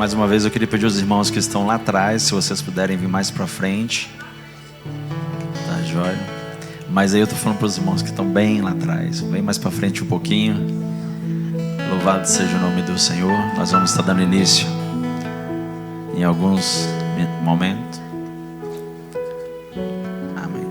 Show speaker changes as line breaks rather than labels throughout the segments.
mais uma vez eu queria pedir aos irmãos que estão lá atrás, se vocês puderem vir mais para frente. Tá, joia? Mas aí eu tô falando para os irmãos que estão bem lá atrás, bem mais para frente um pouquinho. Louvado seja o nome do Senhor. Nós vamos estar dando início em alguns momentos. Amém.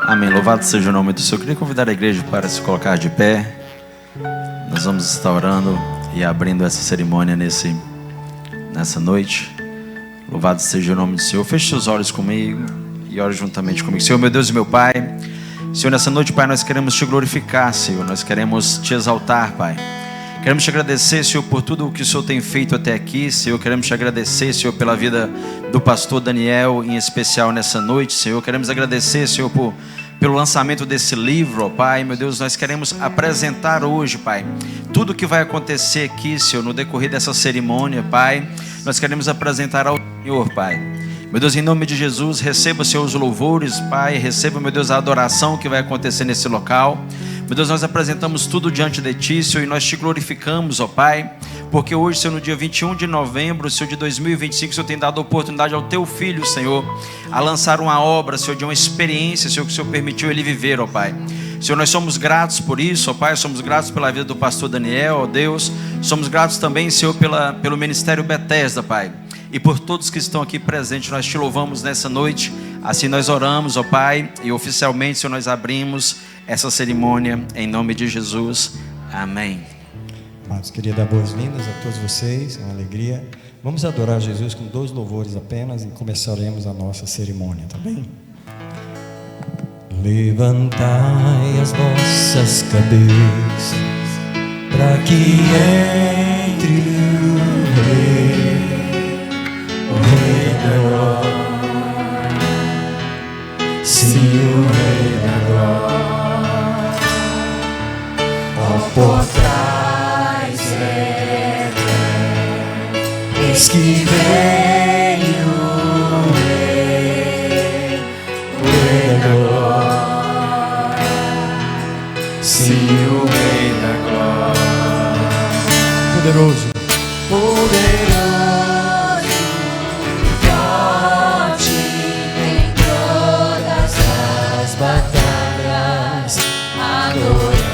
Amém. Louvado seja o nome do Senhor. Eu queria convidar a igreja para se colocar de pé. Nós vamos estar orando e abrindo essa cerimônia nessa noite. Louvado seja o nome do Senhor. Feche seus olhos comigo e ore juntamente comigo. Senhor, meu Deus e meu Pai, Senhor, nessa noite, Pai, nós queremos te glorificar, Senhor. Nós queremos te exaltar, Pai. Queremos te agradecer, Senhor, por tudo o que o Senhor tem feito até aqui, Senhor. Queremos te agradecer, Senhor, pela vida do pastor Daniel, em especial nessa noite, Senhor. Queremos agradecer, Senhor, pelo lançamento desse livro, ó Pai. Meu Deus, nós queremos apresentar hoje, Pai, tudo o que vai acontecer aqui, Senhor, no decorrer dessa cerimônia, Pai. Nós queremos apresentar ao Senhor, Pai. Meu Deus, em nome de Jesus, receba, Senhor, os louvores, Pai. Receba, meu Deus, a adoração que vai acontecer nesse local. Meu Deus, nós apresentamos tudo diante de Ti, Senhor, e nós te glorificamos, ó Pai, porque hoje, Senhor, no dia 21 de novembro, Senhor, de 2025, o Senhor tem dado a oportunidade ao Teu Filho, Senhor, a lançar uma obra, Senhor, de uma experiência, Senhor, que o Senhor permitiu ele viver, ó Pai. Senhor, nós somos gratos por isso, ó Pai, somos gratos pela vida do pastor Daniel, ó Deus, somos gratos também, Senhor, pelo Ministério Bethesda, Pai, e por todos que estão aqui presentes. Nós te louvamos nessa noite, assim nós oramos, ó Pai, e oficialmente, Senhor, nós abrimos essa cerimônia em nome de Jesus, amém.
Amados, queria dar boas-vindas a todos vocês, é uma alegria. Vamos adorar Jesus com 2 louvores apenas e começaremos a nossa cerimônia, tá bem? Levantai as vossas cabeças, para que entre o Rei da glória, sim, o Rei da glória. Portais eis que vem o Rei da glória, sim, o Rei da glória. Poderoso,
forte em todas as batalhas, adoramos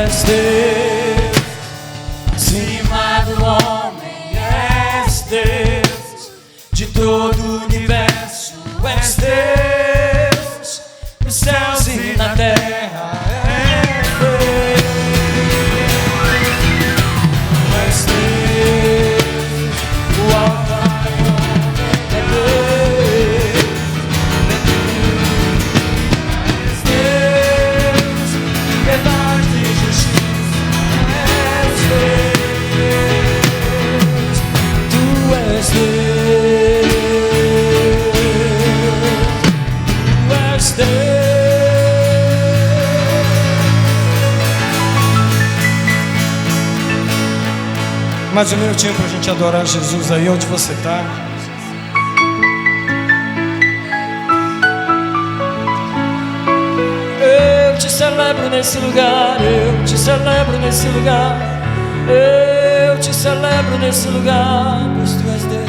és Deus, acima do homem és Deus, de todo o universo és Deus, nos céus e na terra és Deus. Tu és Deus, o Alfa e o Ômega é Deus, és Deus, verdade e justiça és Deus. Tu és Deus, tu és Deus. Mais um minutinho pra gente adorar Jesus aí onde você tá. Eu te celebro nesse lugar, eu te celebro nesse lugar, eu te celebro nesse lugar, pois tu és Deus.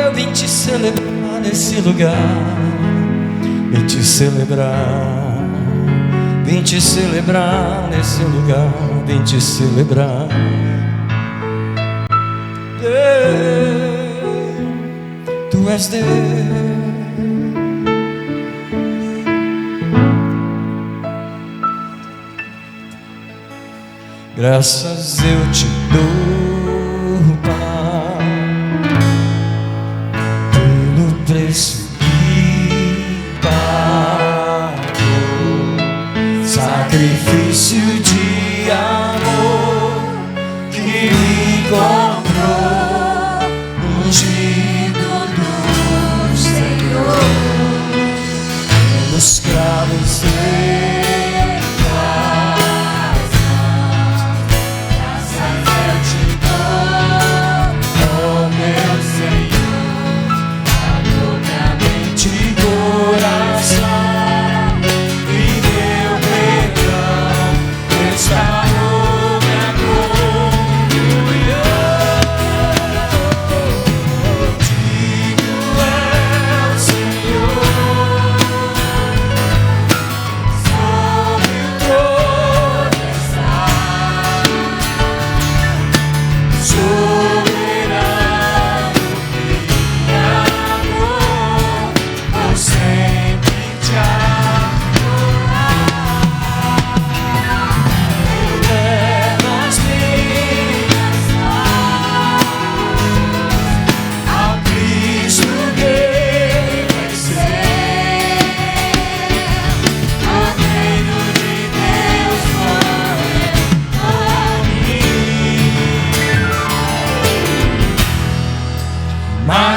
Eu vim te celebrar nesse lugar, vim te celebrar, vim te celebrar nesse lugar, vim te celebrar. Deus, tu és Deus. Graças eu te dou, Pai, pelo preço que pagou, sacrifício de amor que me comprou, ungido do Senhor, pelos cravos de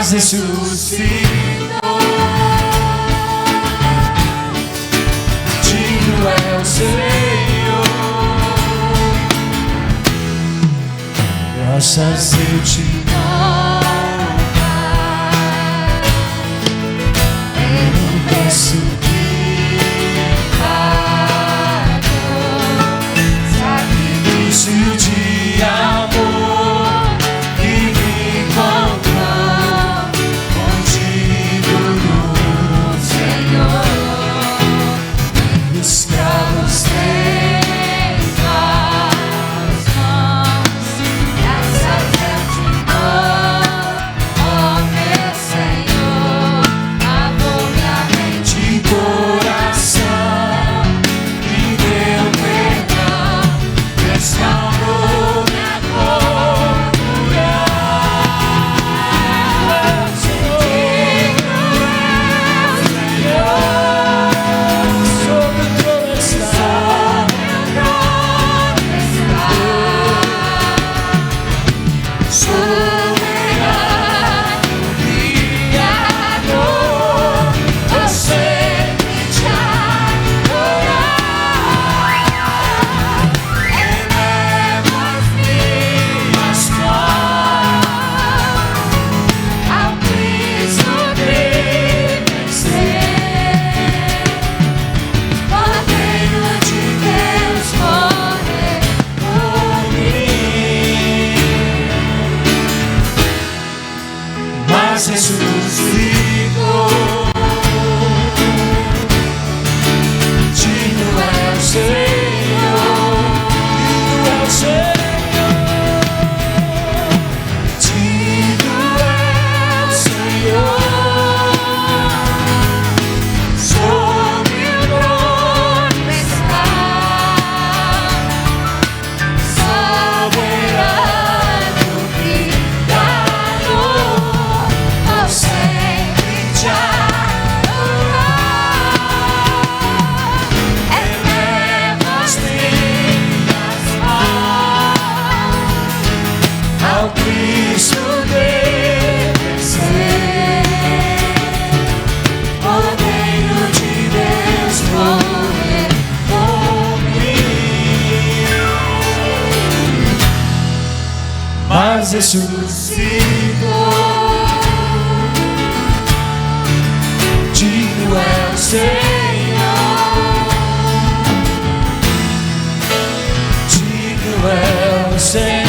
ressuscitou, digno é o Senhor. Graças eu te dou, pelo preço que pagou, sacrifício de amor que me comprou, ungido do Senhor, escravos têm tuas mãos. Graças eu te dou, ó meu Senhor, amor minha mente. mas ressuscitou. Digno é o Senhor, digno é o Senhor.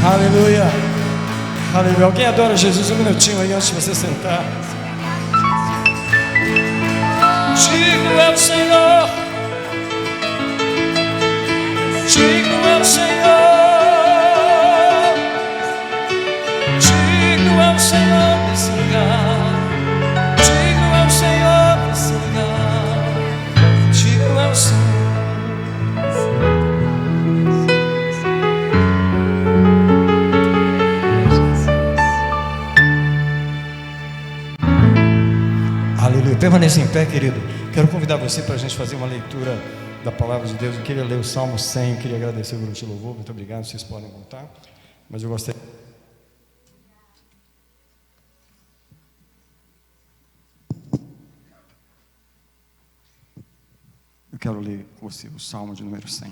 Aleluia, aleluia. Alguém adora Jesus? Um minutinho aí antes de você sentar. Digno é o Senhor, digno é o Senhor, digno é o Senhor nesse lugar, digno é o Senhor nesse lugar, digno é o Senhor. Aleluia. Permaneça em pé, querido. Quero convidar você para a gente fazer uma leitura da palavra de Deus. Eu queria ler o Salmo 100. Eu queria agradecer o grupo de louvor. Muito obrigado. Vocês podem voltar. Mas eu gostaria. Eu quero ler com você o Salmo de número 100.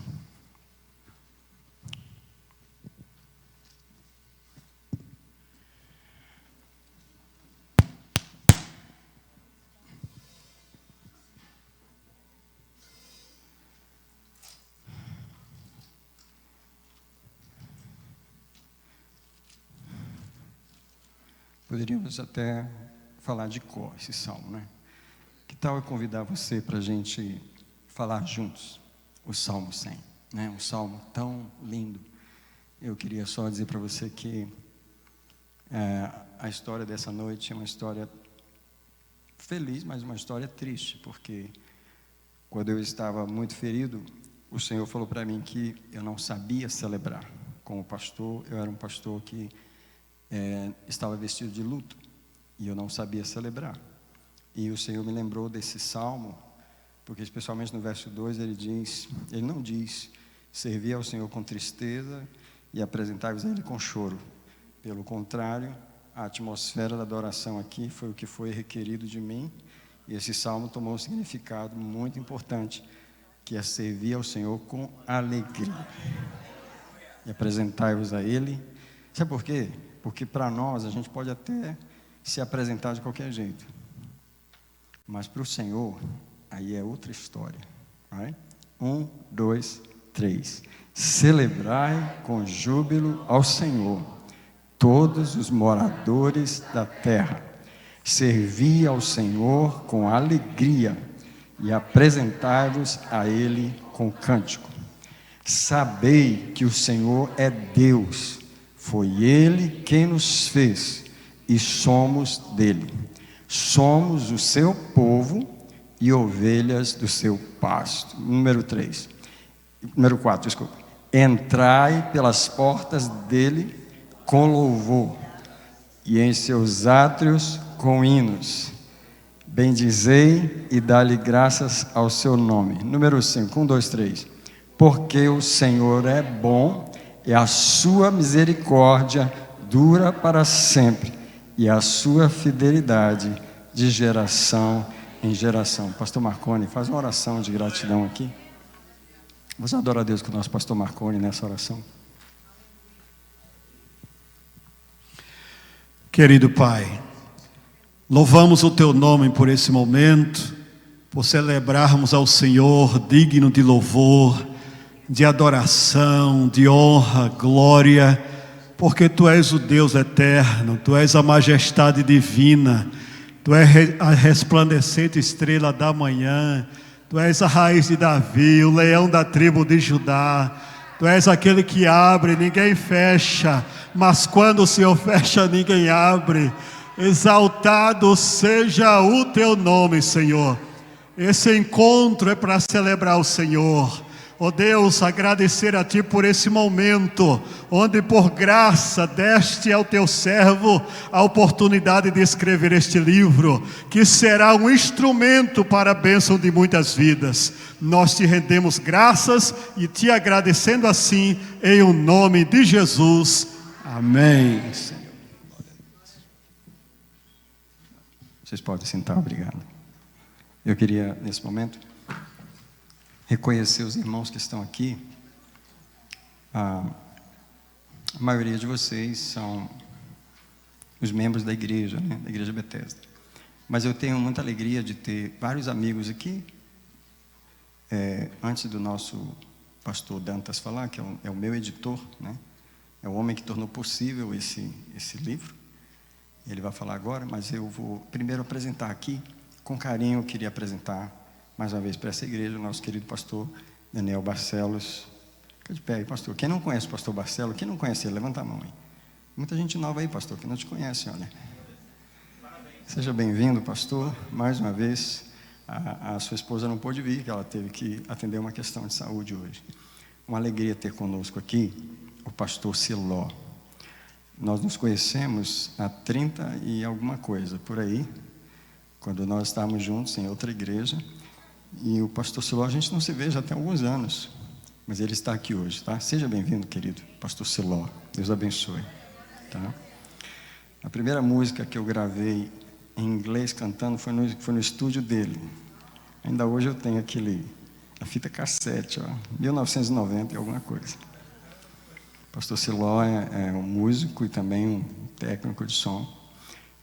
Poderíamos até falar de cor esse salmo, né? Que tal eu convidar você para a gente falar juntos o Salmo 100, né? Um salmo tão lindo. Eu queria só dizer para você que a história dessa noite é uma história feliz, mas uma história triste, porque quando eu estava muito ferido, o Senhor falou para mim que eu não sabia celebrar. Como pastor, eu era um pastor que estava vestido de luto e eu não sabia celebrar. E o Senhor me lembrou desse salmo, porque especialmente no verso 2 ele não diz servir ao Senhor com tristeza e apresentar-vos a Ele com choro. Pelo contrário, a atmosfera da adoração aqui foi o que foi requerido de mim, e esse salmo tomou um significado muito importante, que é servir ao Senhor com alegria e apresentar-vos a Ele. Sabe por quê? Porque para nós a gente pode até se apresentar de qualquer jeito, mas para o Senhor aí é outra história. Vai? 1, 2, 3. Celebrai com júbilo ao Senhor, todos os moradores da terra. Servi ao Senhor com alegria e apresentai-vos a Ele com cântico. Sabei que o Senhor é Deus. Foi Ele quem nos fez e somos dele. Somos o seu povo e ovelhas do seu pasto. Número 4, desculpa. Entrai pelas portas dele com louvor e em seus átrios com hinos. Bendizei e dá-lhe graças ao seu nome. Número 5, 1, 2, 3. Porque o Senhor é bom e a sua misericórdia dura para sempre, e a sua fidelidade de geração em geração. Pastor Marconi, faz uma oração de gratidão aqui. Você adora a Deus com o nosso pastor Marconi nessa oração?
Querido Pai, louvamos o Teu nome por esse momento, por celebrarmos ao Senhor digno de louvor, de adoração, de honra, glória, porque Tu és o Deus eterno, Tu és a majestade divina, Tu és a resplandecente estrela da manhã, Tu és a raiz de Davi, o leão da tribo de Judá, Tu és aquele que abre, ninguém fecha, mas quando o Senhor fecha, ninguém abre. Exaltado seja o Teu nome, Senhor. Esse encontro é para celebrar o Senhor. Ó Deus, agradecer a Ti por esse momento, onde por graça deste ao Teu servo a oportunidade de escrever este livro, que será um instrumento para a bênção de muitas vidas. Nós Te rendemos graças e Te agradecendo assim, em o nome de Jesus. Amém. Senhor.
Vocês podem sentar, obrigado. Eu queria, nesse momento,
reconhecer os irmãos que estão aqui. A maioria de vocês são os membros da igreja, né? Da Igreja Bethesda. Mas eu tenho muita alegria de ter vários amigos aqui. Antes do nosso pastor Dantas falar, que é o meu editor, né? É o homem que tornou possível esse livro. Ele vai falar agora, mas eu vou primeiro apresentar aqui. Com carinho, eu queria apresentar mais uma vez para essa igreja o nosso querido pastor Daniel Barcelos. Fica de pé aí, pastor. Quem não conhece o pastor Barcelos, quem não conhece ele, levanta a mão aí. Muita gente nova aí, pastor, que não te conhece, olha. Seja bem-vindo, pastor, mais uma vez. A sua esposa não pôde vir, que ela teve que atender uma questão de saúde hoje. Uma alegria ter conosco aqui o pastor Siló. Nós nos conhecemos há 30 e alguma coisa, por aí, quando nós estávamos juntos em outra igreja. E o pastor Siló, a gente não se vê já tem alguns anos, mas ele está aqui hoje, tá? Seja bem-vindo, querido pastor Siló. Deus abençoe. Tá? A primeira música que eu gravei em inglês cantando foi no estúdio dele. Ainda hoje eu tenho a fita cassete, 1990 e alguma coisa. O pastor Siló é um músico e também um técnico de som,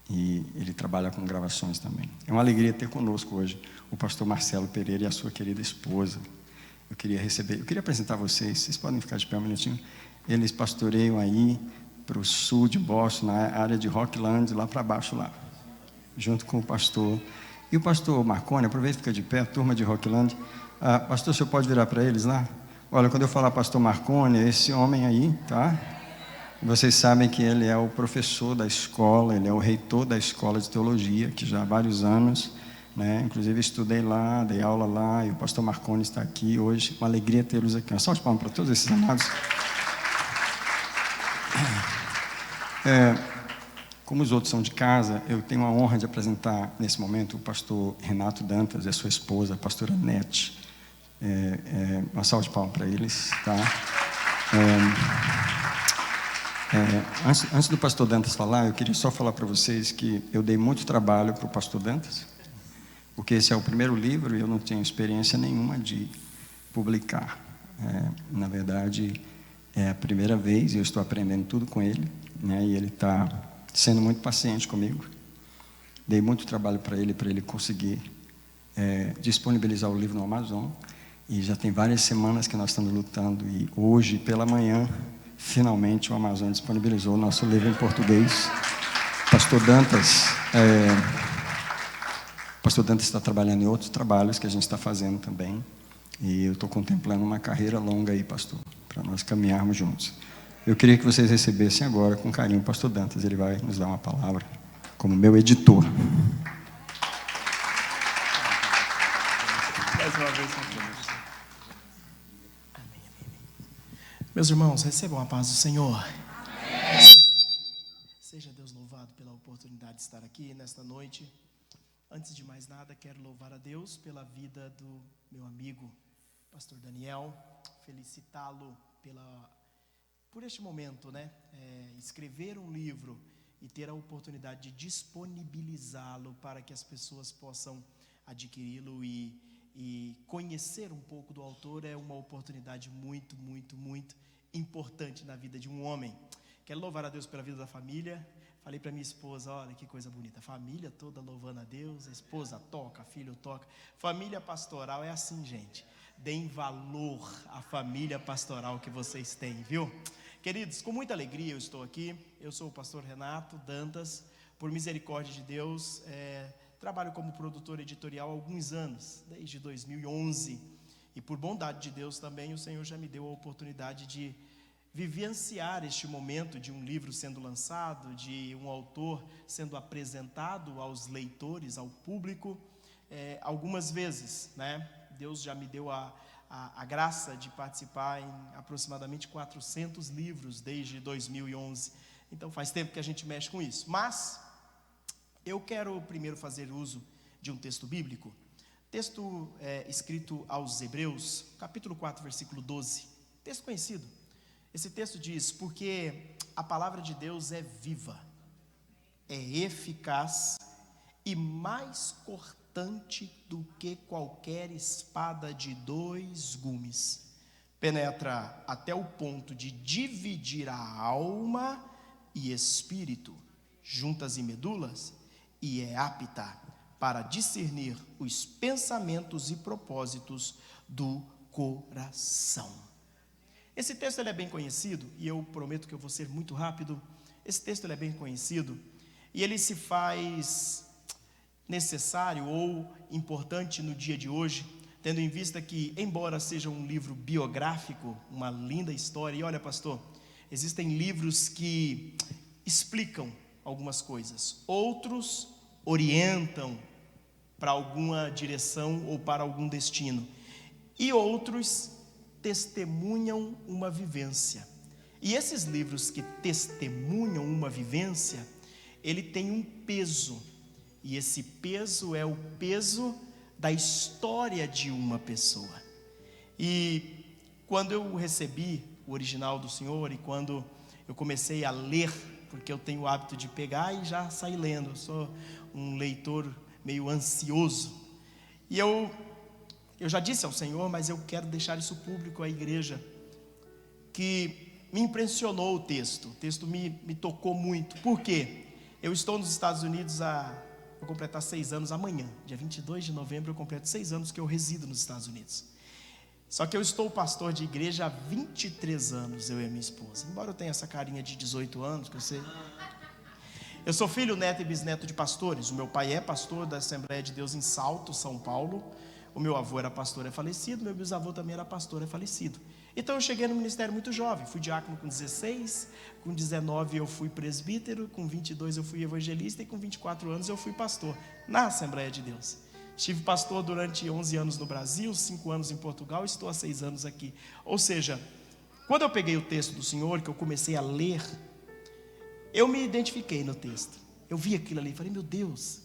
e ele trabalha com gravações também. É uma alegria ter conosco hoje o pastor Marcelo Pereira e a sua querida esposa. Eu queria apresentar vocês podem ficar de pé um minutinho. Eles pastoreiam aí para o sul de Boston, na área de Rockland, lá para baixo, lá, junto com o pastor. E o pastor Marconi, aproveita e fica de pé, a turma de Rockland. Pastor, o senhor pode virar para eles lá? Olha, quando eu falar pastor Marconi, é esse homem aí, tá? Vocês sabem que ele é o professor da escola, ele é o reitor da escola de teologia, que já há vários anos, né? Inclusive estudei lá, dei aula lá, e o pastor Marconi está aqui hoje. Uma alegria tê-los aqui. Uma salva de palmas para todos esses amados. Como os outros são de casa, eu tenho a honra de apresentar nesse momento o pastor Renato Dantas e a sua esposa, a pastora Nete. Uma salva de palmas para eles, tá? Antes do pastor Dantas falar, eu queria só falar para vocês que eu dei muito trabalho para o pastor Dantas, porque esse é o primeiro livro e eu não tenho experiência nenhuma de publicar. Na verdade, é a primeira vez e eu estou aprendendo tudo com ele, né? E ele está sendo muito paciente comigo. Dei muito trabalho para ele conseguir disponibilizar o livro no Amazon. E já tem várias semanas que nós estamos lutando. E hoje, pela manhã, finalmente o Amazon disponibilizou o nosso livro em português. Pastor Dantas está trabalhando em outros trabalhos que a gente está fazendo também. E eu estou contemplando uma carreira longa aí, pastor, para nós caminharmos juntos. Eu queria que vocês recebessem agora com carinho o pastor Dantas. Ele vai nos dar uma palavra como meu editor. Mais uma vez,
meus irmãos, recebam a paz do Senhor. Amém. Seja Deus louvado pela oportunidade de estar aqui nesta noite. Antes de mais nada, quero louvar a Deus pela vida do meu amigo, pastor Daniel, felicitá-lo por este momento, né? Escrever um livro e ter a oportunidade de disponibilizá-lo para que as pessoas possam adquiri-lo e conhecer um pouco do autor é uma oportunidade muito, muito, muito importante na vida de um homem. Quero louvar a Deus pela vida da família. Falei para minha esposa, olha que coisa bonita, a família toda louvando a Deus, a esposa toca, filho toca. Família pastoral é assim, gente. Deem valor à família pastoral que vocês têm, viu? Queridos, com muita alegria eu estou aqui. Eu sou o pastor Renato Dantas. Por misericórdia de Deus, trabalho como produtor editorial há alguns anos, desde 2011. E por bondade de Deus também, o Senhor já me deu a oportunidade de vivenciar este momento de um livro sendo lançado, de um autor sendo apresentado aos leitores, ao público, algumas vezes, né? Deus já me deu a graça de participar em aproximadamente 400 livros desde 2011. Então faz tempo que a gente mexe com isso. Mas eu quero primeiro fazer uso de um texto bíblico. Texto escrito aos Hebreus, capítulo 4, versículo 12. Texto conhecido. Esse texto diz: porque a palavra de Deus é viva, é eficaz e mais cortante cortante do que qualquer espada de 2 gumes. Penetra até o ponto de dividir a alma e espírito, juntas e medulas, e é apta para discernir os pensamentos e propósitos do coração. Esse texto ele é bem conhecido, e eu prometo que eu vou ser muito rápido. Esse texto ele é bem conhecido, e ele se faz necessário ou importante no dia de hoje, tendo em vista que, embora seja um livro biográfico, uma linda história, e olha, pastor, existem livros que explicam algumas coisas, outros orientam para alguma direção ou para algum destino, e outros testemunham uma vivência. E esses livros que testemunham uma vivência, ele tem um peso, e esse peso é o peso da história de uma pessoa. E quando eu recebi o original do Senhor, e quando eu comecei a ler, porque eu tenho o hábito de pegar e já sair lendo, eu sou um leitor meio ansioso, e eu já disse ao Senhor, mas eu quero deixar isso público à igreja, que me impressionou o texto me tocou muito. Por quê? Eu estou nos Estados Unidos vou completar 6 anos amanhã, dia 22 de novembro eu completo 6 anos que eu resido nos Estados Unidos. Só que eu estou pastor de igreja há 23 anos, eu e a minha esposa, embora eu tenha essa carinha de 18 anos, que eu sei. Eu sou filho, neto e bisneto de pastores. O meu pai é pastor da Assembleia de Deus em Salto, São Paulo. O meu avô era pastor, é falecido. Meu bisavô também era pastor, é falecido. Então eu cheguei no ministério muito jovem. Fui diácono com 16, com 19 eu fui presbítero, com 22 eu fui evangelista e com 24 anos eu fui pastor na Assembleia de Deus. Estive pastor durante 11 anos no Brasil, 5 anos em Portugal, estou há 6 anos aqui. Ou seja, quando eu peguei o texto do Senhor, que eu comecei a ler, eu me identifiquei no texto. Eu vi aquilo ali e falei, meu Deus.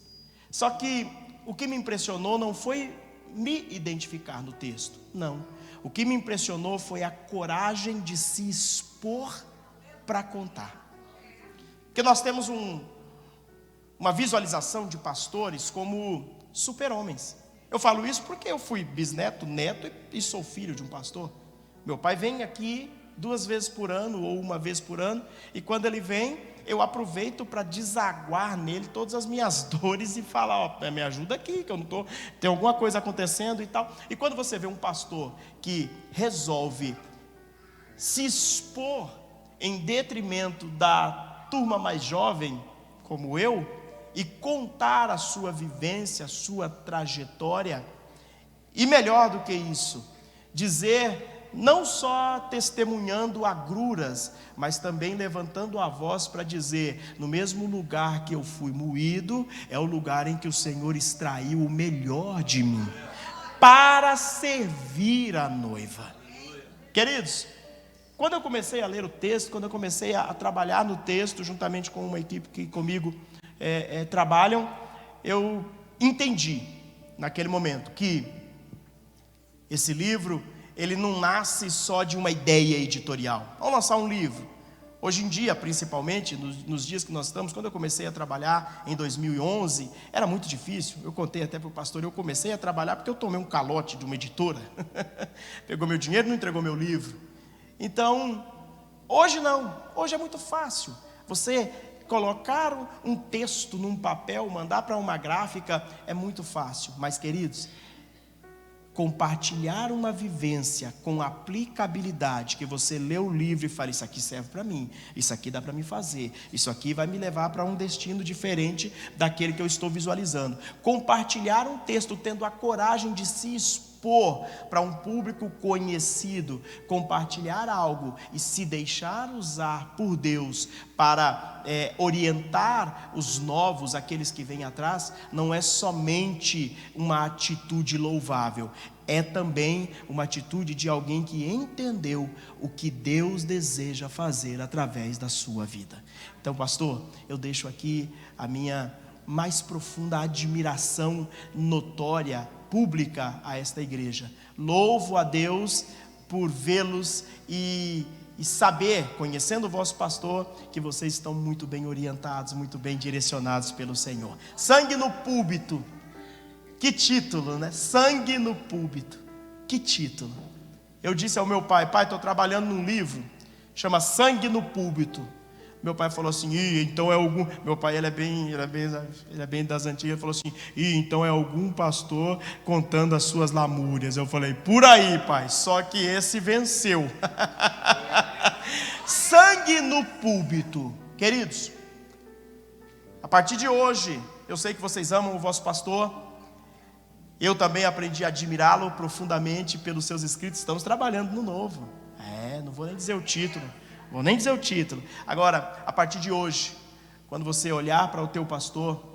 Só que o que me impressionou não foi me identificar no texto, não. O que me impressionou foi a coragem de se expor para contar. Porque nós temos uma visualização de pastores como super-homens. Eu falo isso porque eu fui bisneto, neto e sou filho de um pastor. Meu pai vem aqui 2 vezes por ano ou 1 vez por ano, e quando ele vem, eu aproveito para desaguar nele todas as minhas dores e falar, ó, me ajuda aqui, que eu não estou, tem alguma coisa acontecendo e tal. E quando você vê um pastor que resolve se expor em detrimento da turma mais jovem, como eu, e contar a sua vivência, a sua trajetória, e melhor do que isso, dizer, não só testemunhando agruras, mas também levantando a voz para dizer, no mesmo lugar que eu fui moído, é o lugar em que o Senhor extraiu o melhor de mim, para servir a noiva. Queridos, quando eu comecei a ler o texto, quando eu comecei a trabalhar no texto, juntamente com uma equipe que comigo trabalham, eu entendi, naquele momento, que esse livro, ele não nasce só de uma ideia editorial. Vamos lançar um livro. Hoje em dia, principalmente, nos dias que nós estamos, quando eu comecei a trabalhar em 2011, era muito difícil. Eu contei até para o pastor, eu comecei a trabalhar porque eu tomei um calote de uma editora. Pegou meu dinheiro e não entregou meu livro. Então, hoje não. Hoje é muito fácil. Você colocar um texto num papel, mandar para uma gráfica, é muito fácil. Mas, queridos, compartilhar uma vivência com aplicabilidade, que você lê o livro e fala, isso aqui serve para mim, isso aqui dá para me fazer, isso aqui vai me levar para um destino diferente daquele que eu estou visualizando. Compartilhar um texto tendo a coragem de se expor para um público conhecido, compartilhar algo e se deixar usar por Deus para orientar os novos, aqueles que vêm atrás, não é somente uma atitude louvável, é também uma atitude de alguém que entendeu o que Deus deseja fazer através da sua vida. Então, pastor, eu deixo aqui a minha mais profunda admiração notória, pública a esta igreja. Louvo a Deus por vê-los e saber, conhecendo o vosso pastor, que vocês estão muito bem orientados, muito bem direcionados pelo Senhor. Sangue no púlpito, Que título, né? Sangue no púlpito. Que título. Eu disse ao meu pai: pai, estou trabalhando num livro, chama Sangue no Púlpito. Meu pai falou assim: então é algum... Meu pai, ele é bem das antigas. Ele falou assim: então é algum pastor contando as suas lamúrias. Eu falei: por aí, pai, só que esse venceu. Sangue no púlpito. Queridos, a partir de hoje, eu sei que vocês amam o vosso pastor. Eu também aprendi a admirá-lo profundamente pelos seus escritos. Estamos trabalhando no novo. Não vou nem dizer o título. Agora, a partir de hoje, quando você olhar para o teu pastor,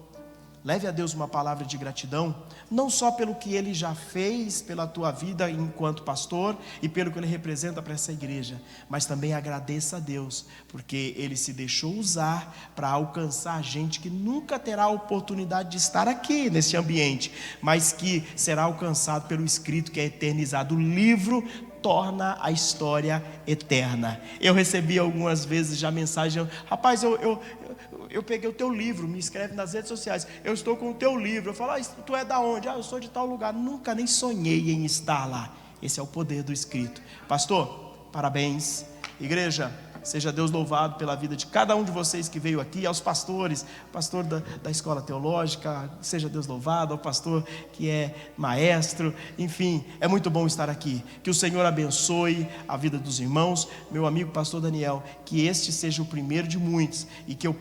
leve a Deus uma palavra de gratidão, não só pelo que ele já fez pela tua vida enquanto pastor e pelo que ele representa para essa igreja, mas também agradeça a Deus, porque ele se deixou usar para alcançar gente que nunca terá a oportunidade de estar aqui nesse ambiente, mas que será alcançado pelo escrito que é eternizado. O livro torna a história eterna. Eu recebi algumas vezes já mensagem: rapaz, eu peguei o teu livro, me escreve nas redes sociais, eu estou com o teu livro. Eu falo: tu é da onde? Eu sou de tal lugar. Nunca nem sonhei em estar lá. Esse é o poder do escrito. Pastor, parabéns. Igreja, seja Deus louvado pela vida de cada um de vocês que veio aqui. Aos pastores, pastor da escola teológica, seja Deus louvado. Ao pastor que é maestro, enfim, é muito bom estar aqui. Que o Senhor abençoe a vida dos irmãos. Meu amigo pastor Daniel, que este seja o primeiro de muitos, e que eu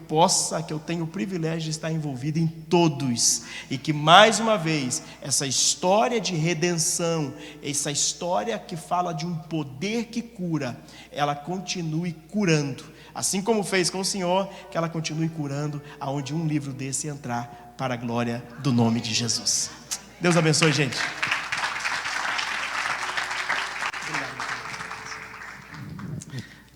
tenha o privilégio de estar envolvido em todos, e que mais uma vez essa história de redenção, essa história que fala de um poder que cura, ela continue curando, assim como fez com o Senhor, que ela continue curando aonde um livro desse entrar, para a glória do nome de Jesus. Deus abençoe, gente.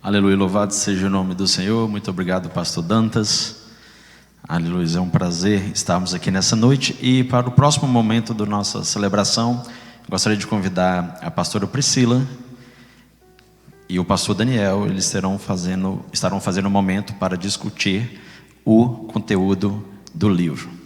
Aleluia, louvado seja o nome do Senhor. Muito obrigado, pastor Dantas. Aleluia, é um prazer estarmos aqui nessa noite. E para o próximo momento da nossa celebração, gostaria de convidar a pastora Priscila e o pastor Daniel. Eles estarão fazendo um momento para discutir o conteúdo do livro.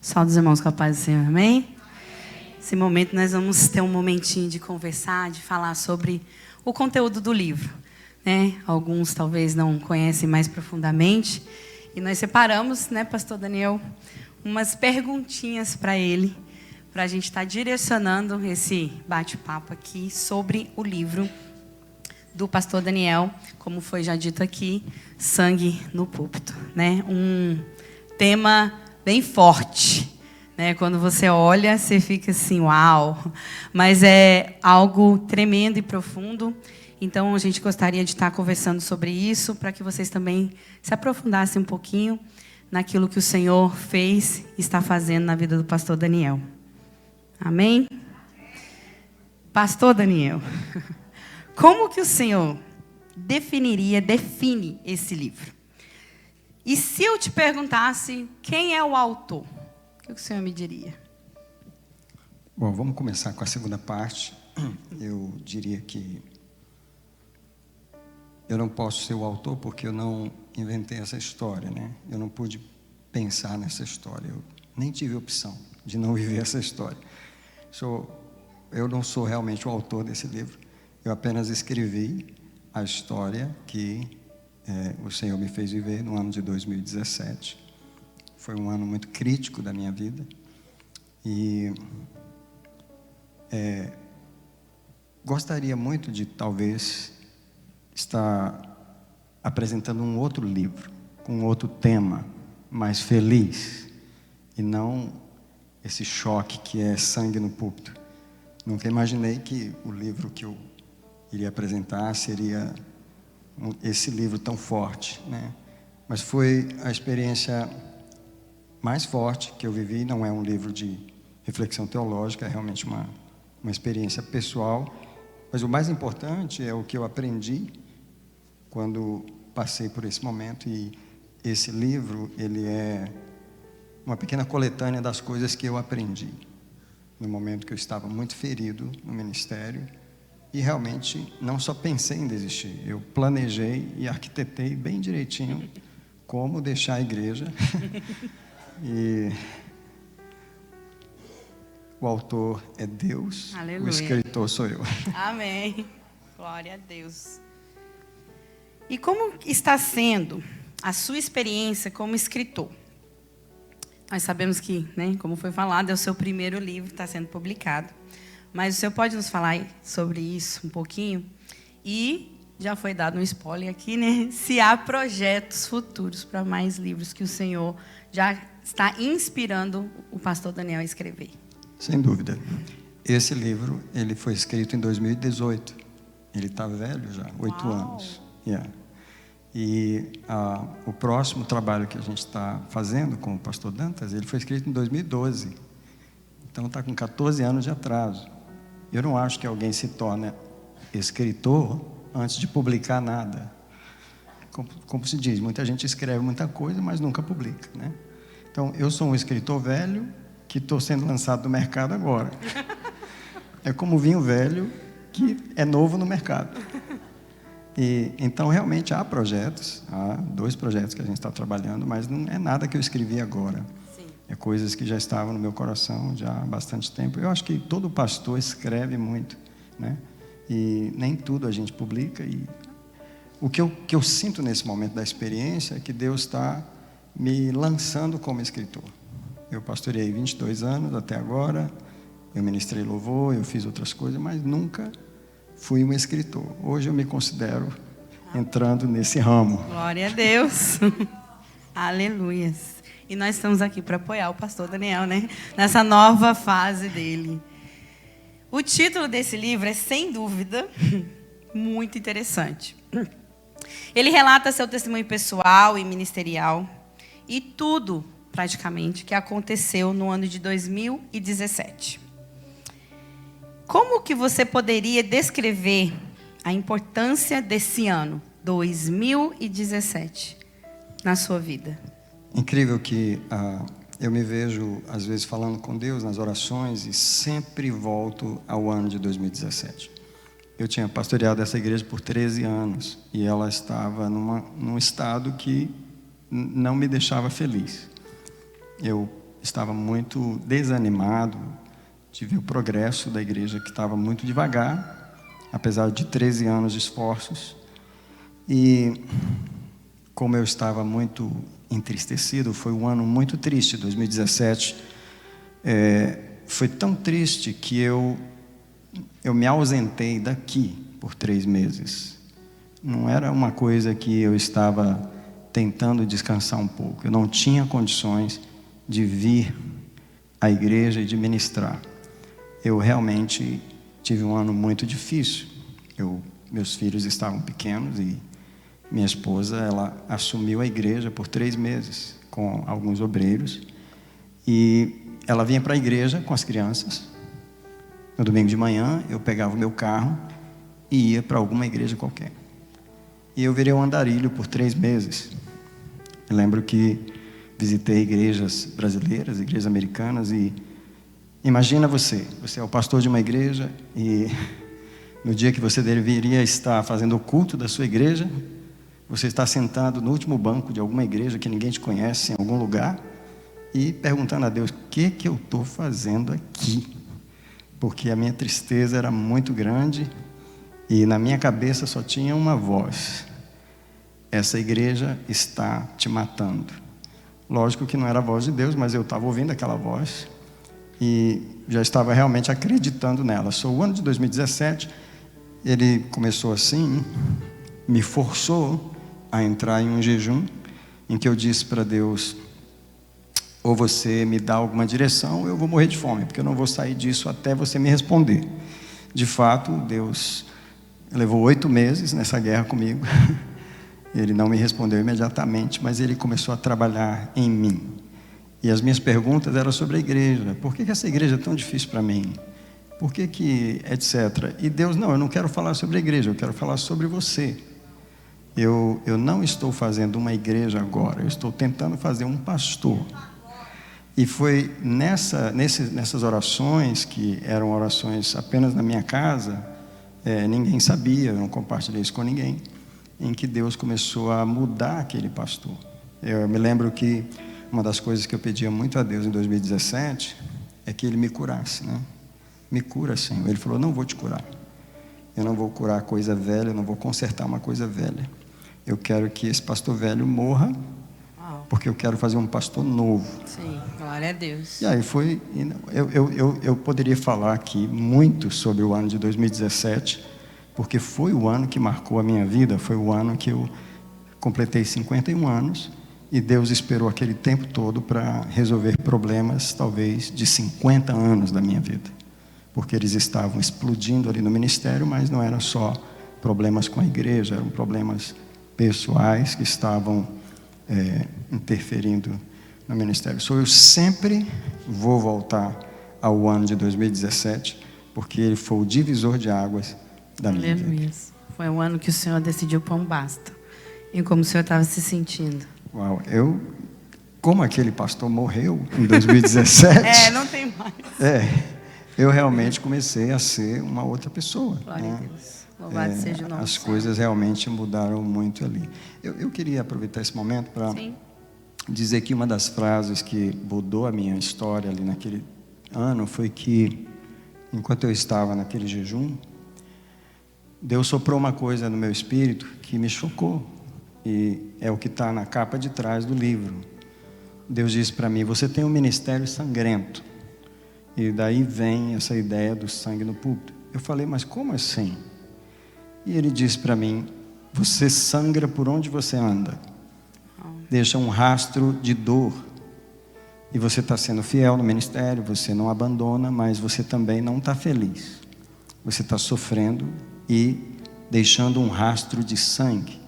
Salve os irmãos com a paz do Senhor, amém? Esse momento nós vamos ter um momentinho de conversar, de falar sobre o conteúdo do livro, né? Alguns talvez não conhecem mais profundamente, e nós separamos, né, pastor Daniel, umas perguntinhas para ele, para a gente estar direcionando esse bate-papo aqui sobre o livro do pastor Daniel, como foi já dito aqui, Sangue no Púlpito, né? Um tema bem forte, né? Quando você olha, você fica assim, uau! Mas é algo tremendo e profundo. Então, a gente gostaria de estar conversando sobre isso, para que vocês também se aprofundassem um pouquinho naquilo que o Senhor fez e está fazendo na vida do pastor Daniel. Amém? Pastor Daniel, como que o Senhor define esse livro? E se eu te perguntasse quem é o autor, o que o senhor me diria?
Bom, vamos começar com a segunda parte. Eu diria que eu não posso ser o autor porque eu não inventei essa história, né? Eu não pude pensar nessa história. Eu nem tive opção de não viver essa história. Eu não sou realmente o autor desse livro. Eu apenas escrevi a história que o Senhor me fez viver no ano de 2017. Foi um ano muito crítico da minha vida. E gostaria muito de, talvez, estar apresentando um outro livro, com outro tema, mais feliz, e não esse choque que é Sangue no Púlpito. Nunca imaginei que o livro que eu iria apresentar seria esse livro tão forte, né? Mas foi a experiência mais forte que eu vivi. Não é um livro de reflexão teológica, é realmente uma experiência pessoal. Mas o mais importante é o que eu aprendi quando passei por esse momento. E esse livro, ele é uma pequena coletânea das coisas que eu aprendi no momento que eu estava muito ferido no ministério. E realmente não só pensei em desistir, eu planejei e arquitetei bem direitinho como deixar a igreja. E o autor é Deus,
Aleluia.
O escritor sou eu.
Amém. Glória a Deus. E como está sendo a sua experiência como escritor? Nós sabemos que, né, como foi falado, é o seu primeiro livro que está sendo publicado. Mas o senhor pode nos falar sobre isso um pouquinho? E já foi dado um spoiler aqui, né? Se há projetos futuros para mais livros que o senhor já está inspirando o pastor Daniel a escrever.
Sem dúvida. Esse livro, ele foi escrito em 2018. Ele está velho já, 8 anos. Yeah. E o próximo trabalho que a gente está fazendo com o pastor Dantas, ele foi escrito em 2012. Então está com 14 anos de atraso. Eu não acho que alguém se torne escritor antes de publicar nada. Como se diz, muita gente escreve muita coisa, mas nunca publica, né? Então, eu sou um escritor velho que estou sendo lançado no mercado agora. É como vinho velho que é novo no mercado. E, então, realmente, há 2 projetos que a gente está trabalhando, mas não é nada que eu escrevi agora.
Sim.
É coisas que já estavam no meu coração já há bastante tempo. Eu acho que todo pastor escreve muito, né? E nem tudo a gente publica. E o que eu sinto nesse momento da experiência é que Deus está me lançando como escritor. Eu pastoreei 22 anos até agora, eu ministrei louvor, eu fiz outras coisas, mas nunca fui um escritor. Hoje eu me considero entrando nesse ramo.
Glória a Deus. Aleluias. E nós estamos aqui para apoiar o pastor Daniel, né? Nessa nova fase dele. O título desse livro é, sem dúvida, muito interessante. Ele relata seu testemunho pessoal e ministerial e tudo, praticamente, que aconteceu no ano de 2017. Como que você poderia descrever a importância desse ano, 2017, na sua vida?
Incrível que eu me vejo, às vezes, falando com Deus nas orações e sempre volto ao ano de 2017. Eu tinha pastoreado essa igreja por 13 anos e ela estava num estado que não me deixava feliz. Eu estava muito desanimado de ver o progresso da igreja, que estava muito devagar, apesar de 13 anos de esforços. E como eu estava muito entristecido, foi um ano muito triste. 2017 foi tão triste que eu me ausentei daqui por 3 meses. Não era uma coisa que eu estava tentando descansar um pouco. Eu não tinha condições de vir à igreja e de ministrar. Eu realmente tive um ano muito difícil. Meus filhos estavam pequenos e minha esposa, ela assumiu a igreja por 3 meses com alguns obreiros. E ela vinha para a igreja com as crianças. No domingo de manhã, eu pegava o meu carro e ia para alguma igreja qualquer. E eu virei um andarilho por 3 meses. Eu lembro que visitei igrejas brasileiras, igrejas americanas, e imagina você é o pastor de uma igreja e no dia que você deveria estar fazendo o culto da sua igreja, você está sentado no último banco de alguma igreja que ninguém te conhece, em algum lugar, e perguntando a Deus, o que eu estou fazendo aqui? Porque a minha tristeza era muito grande e na minha cabeça só tinha uma voz: essa igreja está te matando. Lógico que não era a voz de Deus, mas eu estava ouvindo aquela voz e já estava realmente acreditando nela. O ano de 2017, ele começou assim, me forçou a entrar em um jejum, em que eu disse para Deus: ou você me dá alguma direção, ou eu vou morrer de fome, porque eu não vou sair disso até você me responder. De fato, Deus levou 8 meses nessa guerra comigo. Ele não me respondeu imediatamente, mas Ele começou a trabalhar em mim. E as minhas perguntas eram sobre a igreja. Por que essa igreja é tão difícil para mim? Por que etc. E Deus, não, eu não quero falar sobre a igreja, eu quero falar sobre você. Eu não estou fazendo uma igreja agora, eu estou tentando fazer um pastor. E foi nessas orações, que eram orações apenas na minha casa, ninguém sabia, eu não compartilhei isso com ninguém, em que Deus começou a mudar aquele pastor. Eu me lembro que uma das coisas que eu pedia muito a Deus em 2017 é que Ele me curasse, né? Me cura, Senhor. Ele falou, não vou te curar. Eu não vou curar coisa velha, eu não vou consertar uma coisa velha. Eu quero que esse pastor velho morra, porque eu quero fazer um pastor novo.
Sim, glória a Deus.
E aí foi, eu poderia falar aqui muito sobre o ano de 2017, porque foi o ano que marcou a minha vida, foi o ano que eu completei 51 anos, e Deus esperou aquele tempo todo para resolver problemas, talvez, de 50 anos da minha vida. Porque eles estavam explodindo ali no ministério, mas não eram só problemas com a igreja, eram problemas pessoais que estavam interferindo no ministério. Eu sempre vou voltar ao ano de 2017, porque ele foi o divisor de águas da minha vida.
Foi o ano que o Senhor decidiu pôr um basta. E como o Senhor estava se sentindo?
Uau, como aquele pastor morreu em 2017...
não tem mais.
Eu realmente comecei a ser uma outra pessoa.
Glória a Deus. Louvado seja o nome do
As
Senhor.
coisas realmente mudaram muito ali. Eu queria aproveitar esse momento para dizer que uma das frases que mudou a minha história ali naquele ano foi que, enquanto eu estava naquele jejum, Deus soprou uma coisa no meu espírito que me chocou. E é o que está na capa de trás do livro. Deus disse para mim, você tem um ministério sangrento. E daí vem essa ideia do sangue no púlpito. Eu falei, mas como assim? E ele disse para mim, você sangra por onde você anda. Deixa um rastro de dor. E você está sendo fiel no ministério, você não abandona, mas você também não está feliz. Você está sofrendo e deixando um rastro de sangue.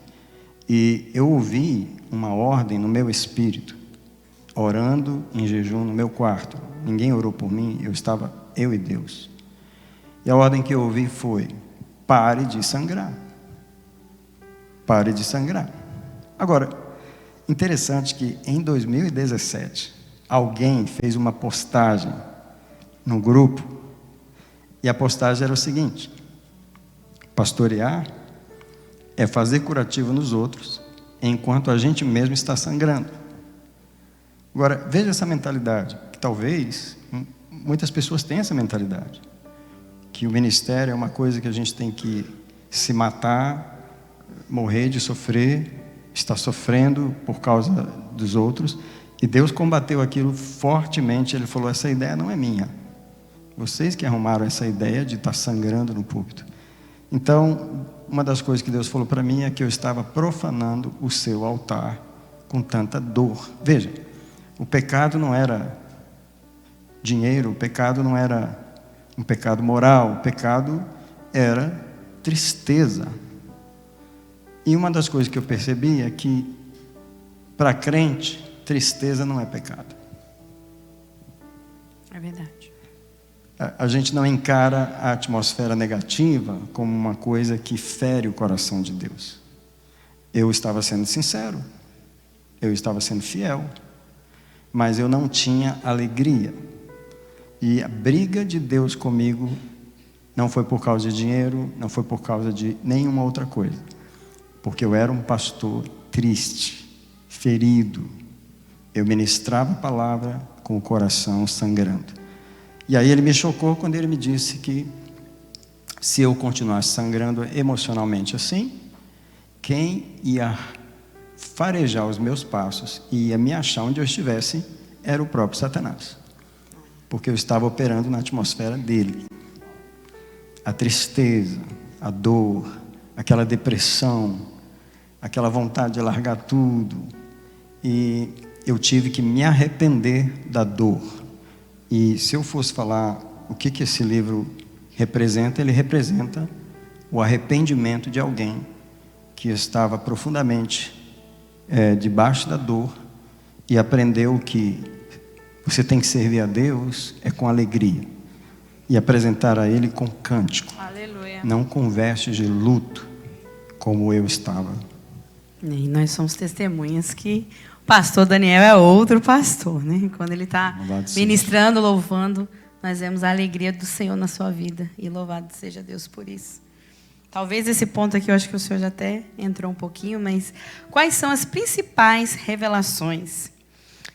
E eu ouvi uma ordem no meu espírito, orando em jejum no meu quarto. Ninguém orou por mim, eu e Deus. E a ordem que eu ouvi foi, pare de sangrar. Pare de sangrar. Agora, interessante que em 2017, alguém fez uma postagem no grupo, e a postagem era o seguinte, pastorear é fazer curativo nos outros, enquanto a gente mesmo está sangrando. Agora, veja essa mentalidade, que talvez muitas pessoas têm essa mentalidade, que o ministério é uma coisa que a gente tem que se matar, morrer de sofrer, estar sofrendo por causa dos outros, e Deus combateu aquilo fortemente. Ele falou, essa ideia não é minha, vocês que arrumaram essa ideia de estar sangrando no púlpito. Então, uma das coisas que Deus falou para mim é que eu estava profanando o seu altar com tanta dor. Veja, o pecado não era dinheiro, o pecado não era um pecado moral, o pecado era tristeza. E uma das coisas que eu percebi é que, para crente, tristeza não é pecado.
É verdade.
A gente não encara a atmosfera negativa como uma coisa que fere o coração de Deus. Eu estava sendo sincero, eu estava sendo fiel, mas eu não tinha alegria. E a briga de Deus comigo não foi por causa de dinheiro, não foi por causa de nenhuma outra coisa. Porque eu era um pastor triste, ferido. Eu ministrava a palavra com o coração sangrando. E aí ele me chocou quando ele me disse que se eu continuasse sangrando emocionalmente assim, quem ia farejar os meus passos e ia me achar onde eu estivesse era o próprio Satanás. Porque eu estava operando na atmosfera dele. A tristeza, a dor, aquela depressão, aquela vontade de largar tudo. E eu tive que me arrepender da dor. E se eu fosse falar o que esse livro representa, ele representa o arrependimento de alguém que estava profundamente debaixo da dor e aprendeu que Você tem que servir a Deus com alegria e apresentar a Ele com cântico.
Aleluia.
Não com vestes de luto, como eu estava.
E nós somos testemunhas que o pastor Daniel é outro pastor, né? Quando ele está ministrando, louvando, nós vemos a alegria do Senhor na sua vida. E louvado seja Deus por isso. Talvez esse ponto aqui, eu acho que o senhor já até entrou um pouquinho, mas quais são as principais revelações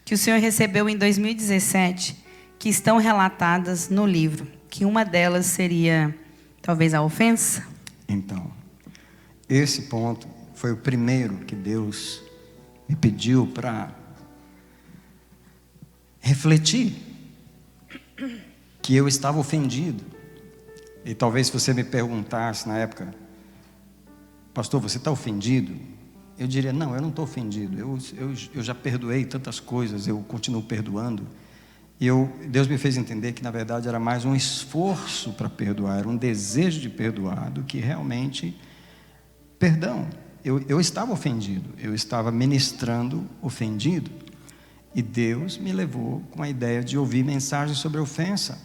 que o senhor recebeu em 2017 que estão relatadas no livro? Que uma delas seria, talvez, a ofensa?
Então, esse ponto foi o primeiro que Deus me pediu para refletir, que eu estava ofendido. E talvez se você me perguntasse na época, pastor, você está ofendido? Eu diria, não, eu não estou ofendido, eu já perdoei tantas coisas, eu continuo perdoando. E Deus me fez entender que na verdade era mais um esforço para perdoar, era um desejo de perdoar do que realmente perdão. Eu estava ofendido, eu estava ministrando ofendido. E Deus me levou com a ideia de ouvir mensagens sobre ofensa.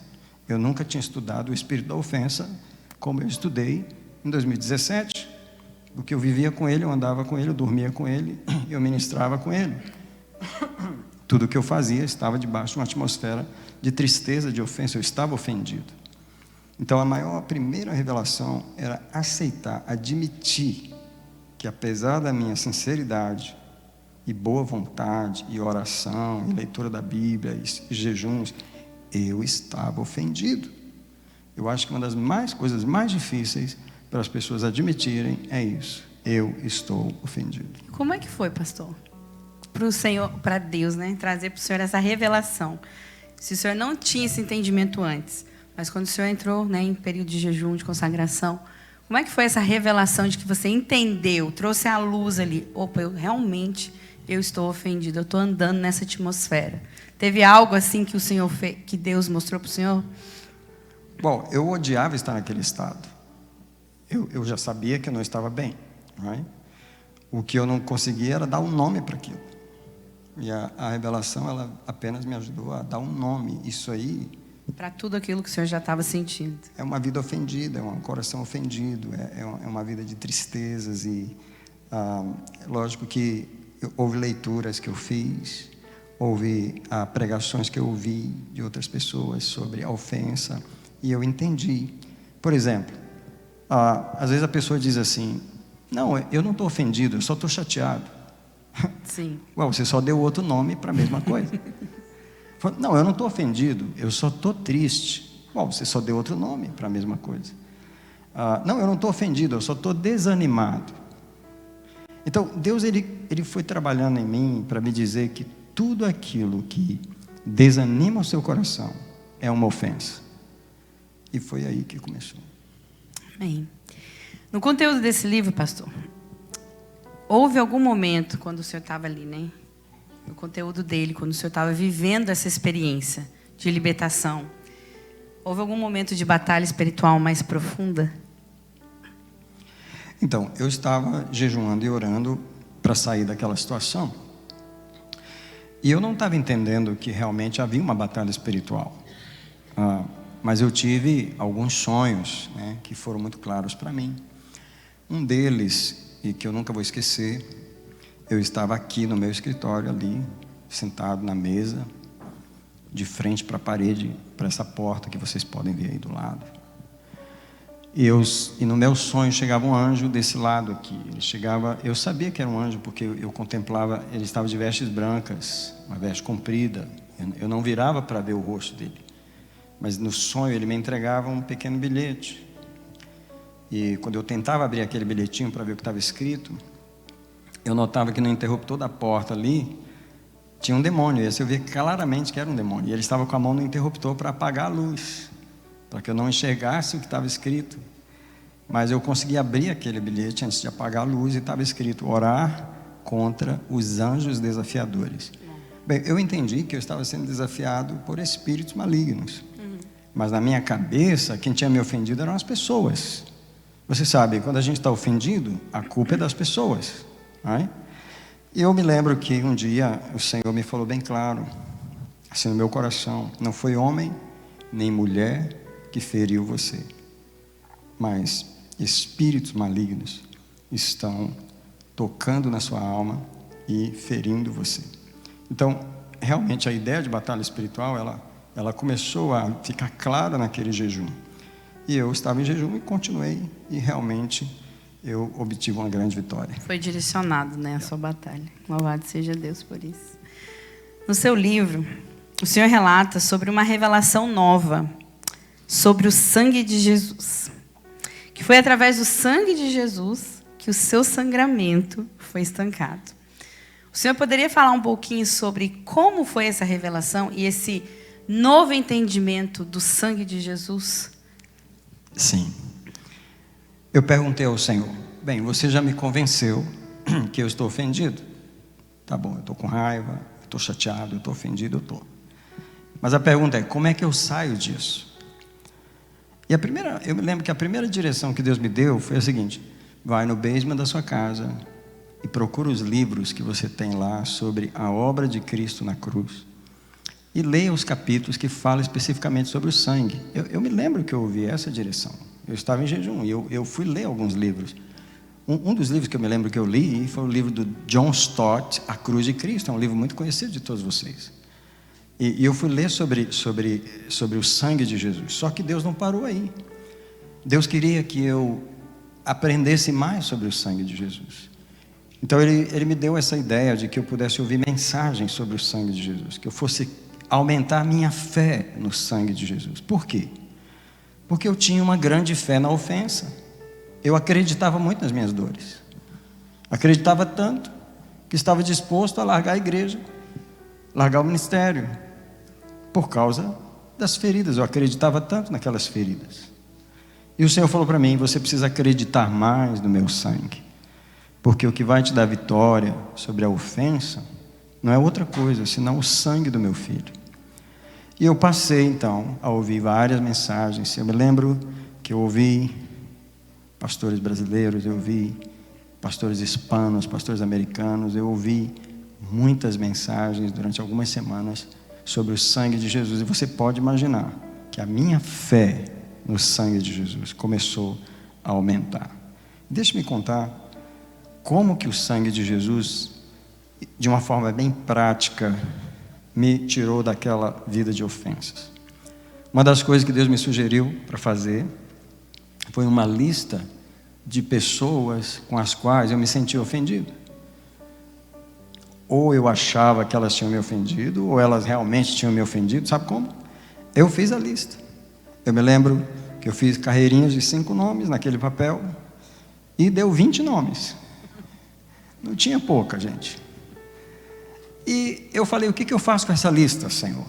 Eu nunca tinha estudado o espírito da ofensa como eu estudei em 2017. Porque eu vivia com ele, eu andava com ele, eu dormia com ele, eu ministrava com ele. Tudo que eu fazia estava debaixo de uma atmosfera de tristeza, de ofensa, eu estava ofendido. Então a primeira revelação era aceitar, admitir que apesar da minha sinceridade e boa vontade, e oração, e leitura da Bíblia, e jejuns, eu estava ofendido. Eu acho que uma das coisas mais difíceis para as pessoas admitirem é isso. Eu estou ofendido.
Como é que foi, pastor? Para o Senhor, para Deus, né? Trazer para o Senhor essa revelação. Se o Senhor não tinha esse entendimento antes, mas quando o Senhor entrou, né, em período de jejum, de consagração, como é que foi essa revelação de que você entendeu, trouxe à luz ali? Opa, eu estou ofendido, eu estou andando nessa atmosfera. Teve algo assim que o Senhor fez, que Deus mostrou para o Senhor?
Bom, eu odiava estar naquele estado. Eu já sabia que eu não estava bem. Não é? O que eu não conseguia era dar um nome para aquilo. E a revelação, ela apenas me ajudou a dar um nome. Isso aí...
Para tudo aquilo que o Senhor já estava sentindo.
É uma vida ofendida, é um coração ofendido, é uma vida de tristezas. E lógico que houve leituras que eu fiz, houve pregações que eu ouvi de outras pessoas sobre a ofensa, e eu entendi. Por exemplo, às vezes a pessoa diz assim, não, eu não estou ofendido, eu só estou chateado.
Sim.
Ué, você só deu outro nome para a mesma coisa. Não, eu não estou ofendido, eu só estou triste. Bom, você só deu outro nome para a mesma coisa. Não, eu não estou ofendido, eu só estou desanimado. Então, Deus ele foi trabalhando em mim para me dizer que tudo aquilo que desanima o seu coração é uma ofensa. E foi aí que começou.
Amém. No conteúdo desse livro, pastor, houve algum momento quando o senhor estava ali, né? No conteúdo dele, quando o senhor estava vivendo essa experiência de libertação, houve algum momento de batalha espiritual mais profunda?
Então, eu estava jejuando e orando para sair daquela situação. E eu não estava entendendo que realmente havia uma batalha espiritual. Mas eu tive alguns sonhos, né, que foram muito claros para mim. Um deles, e que eu nunca vou esquecer, eu estava aqui no meu escritório ali, sentado na mesa, de frente para a parede, para essa porta que vocês podem ver aí do lado. E no meu sonho chegava um anjo desse lado aqui. Ele chegava, eu sabia que era um anjo porque eu contemplava, ele estava de vestes brancas, uma veste comprida. Eu não virava para ver o rosto dele. Mas no sonho ele me entregava um pequeno bilhete. E quando eu tentava abrir aquele bilhetinho para ver o que estava escrito, eu notava que no interruptor da porta ali tinha um demônio. E eu via claramente que era um demônio. E ele estava com a mão no interruptor para apagar a luz, para que eu não enxergasse o que estava escrito. Mas eu consegui abrir aquele bilhete antes de apagar a luz e estava escrito: orar contra os anjos desafiadores. Bem, eu entendi que eu estava sendo desafiado por espíritos malignos. Mas na minha cabeça, quem tinha me ofendido eram as pessoas. Você sabe, quando a gente está ofendido, a culpa é das pessoas. Não é? E eu me lembro que um dia o Senhor me falou bem claro: assim no meu coração, não foi homem nem mulher que feriu você, mas espíritos malignos estão tocando na sua alma e ferindo você. Então, realmente a ideia de batalha espiritual, ela começou a ficar clara naquele jejum. E eu estava em jejum e continuei, e realmente eu obtive uma grande vitória.
Foi direcionado, né, a sua batalha. Louvado seja Deus por isso. No seu livro, o Senhor relata sobre uma revelação nova sobre o sangue de Jesus. Que foi através do sangue de Jesus que o seu sangramento foi estancado. O Senhor poderia falar um pouquinho sobre como foi essa revelação e esse novo entendimento do sangue de Jesus?
Sim. Eu perguntei ao Senhor: bem, você já me convenceu que eu estou ofendido. Tá bom, eu estou com raiva, eu estou chateado, eu estou ofendido, eu estou. Mas a pergunta é: como é que eu saio disso? E eu me lembro que a primeira direção que Deus me deu foi a seguinte: vai no basement da sua casa e procura os livros que você tem lá sobre a obra de Cristo na cruz e leia os capítulos que falam especificamente sobre o sangue. Eu me lembro que eu ouvi essa direção. Eu estava em jejum e eu fui ler alguns livros. Um dos livros que eu me lembro que eu li foi o livro do John Stott, A Cruz de Cristo. É um livro muito conhecido de todos vocês. E eu fui ler sobre o sangue de Jesus. Só que Deus não parou aí. Deus queria que eu aprendesse mais sobre o sangue de Jesus. Então ele me deu essa ideia de que eu pudesse ouvir mensagens sobre o sangue de Jesus, que eu fosse aumentar a minha fé no sangue de Jesus. Por quê? Porque eu tinha uma grande fé na ofensa. Eu acreditava muito nas minhas dores. Acreditava tanto que estava disposto a largar a igreja, largar o ministério, por causa das feridas. Eu acreditava tanto naquelas feridas. E o Senhor falou para mim: você precisa acreditar mais no meu sangue, porque o que vai te dar vitória sobre a ofensa não é outra coisa senão o sangue do meu filho. E eu passei então a ouvir várias mensagens. Eu me lembro que eu ouvi pastores brasileiros, eu ouvi pastores hispanos, pastores americanos, eu ouvi muitas mensagens durante algumas semanas sobre o sangue de Jesus. E você pode imaginar que a minha fé no sangue de Jesus começou a aumentar. Deixe-me contar como que o sangue de Jesus, de uma forma bem prática, me tirou daquela vida de ofensas. Uma das coisas que Deus me sugeriu para fazer foi uma lista de pessoas com as quais eu me sentia ofendido. Ou eu achava que elas tinham me ofendido, ou elas realmente tinham me ofendido. Sabe como? Eu fiz a lista. Eu me lembro que eu fiz carreirinhas de 5 nomes naquele papel e deu 20 nomes. Não tinha pouca, gente. E eu falei: o que eu faço com essa lista, Senhor?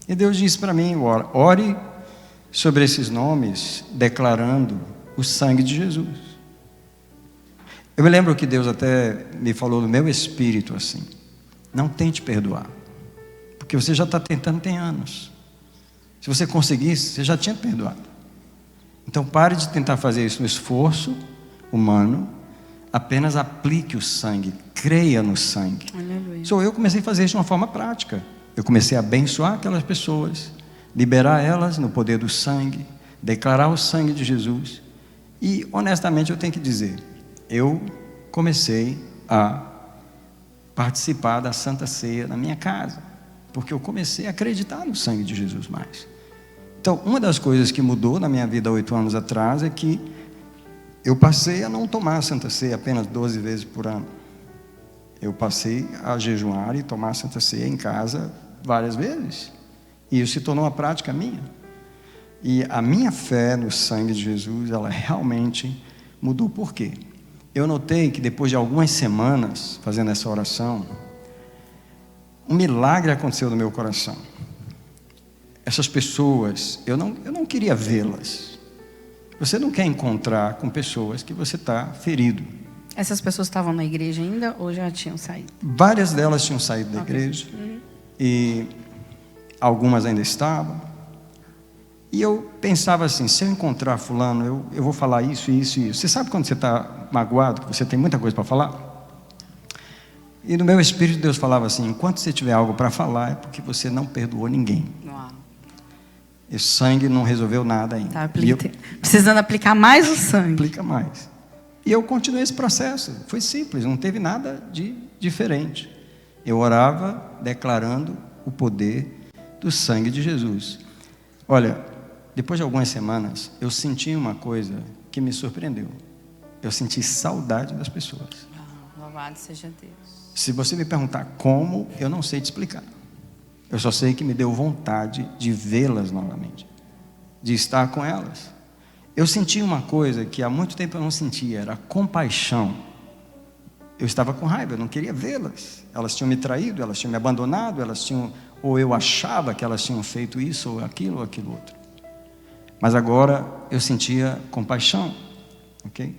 E Deus disse para mim: ore sobre esses nomes, declarando o sangue de Jesus. Eu me lembro que Deus até me falou no meu espírito assim: não tente perdoar, porque você já está tentando tem anos. Se você conseguisse, você já tinha perdoado. Então pare de tentar fazer isso no esforço humano. Apenas aplique o sangue, creia no sangue.
Aleluia.
Eu comecei a fazer isso de uma forma prática. Eu comecei a abençoar aquelas pessoas, liberar elas no poder do sangue, declarar o sangue de Jesus. E honestamente eu tenho que dizer, eu comecei a participar da Santa Ceia na minha casa, porque eu comecei a acreditar no sangue de Jesus mais. Então, uma das coisas que mudou na minha vida há 8 anos atrás é que eu passei a não tomar a Santa Ceia apenas 12 vezes por ano. Eu passei a jejuar e tomar a Santa Ceia em casa várias vezes. E isso se tornou uma prática minha. E a minha fé no sangue de Jesus, ela realmente mudou. Por quê? Eu notei que depois de algumas semanas fazendo essa oração, um milagre aconteceu no meu coração. Essas pessoas, eu não queria vê-las. Você não quer encontrar com pessoas que você está ferido.
Essas pessoas estavam na igreja ainda ou já tinham saído?
Várias delas tinham saído da igreja. E algumas ainda estavam. E eu pensava assim, se eu encontrar fulano, eu vou falar isso, isso e isso. Você sabe quando você está magoado, que você tem muita coisa para falar? E no meu espírito Deus falava assim: enquanto você tiver algo para falar, é porque você não perdoou ninguém.
Uau.
Esse sangue não resolveu nada ainda.
Tá
E eu,
precisando aplicar mais o sangue.
aplica mais. E eu continuei esse processo. Foi simples, não teve nada de diferente. Eu orava declarando o poder do sangue de Jesus. Olha, depois de algumas semanas, eu senti uma coisa que me surpreendeu. Eu senti saudade das pessoas.
Louvado seja Deus.
Se você me perguntar como, eu não sei te explicar. Eu só sei que me deu vontade de vê-las novamente, de estar com elas. Eu senti uma coisa que há muito tempo eu não sentia, era compaixão. Eu estava com raiva, eu não queria vê-las. Elas tinham me traído, elas tinham me abandonado, ou eu achava que elas tinham feito isso, ou aquilo outro. Mas agora eu sentia compaixão, ok?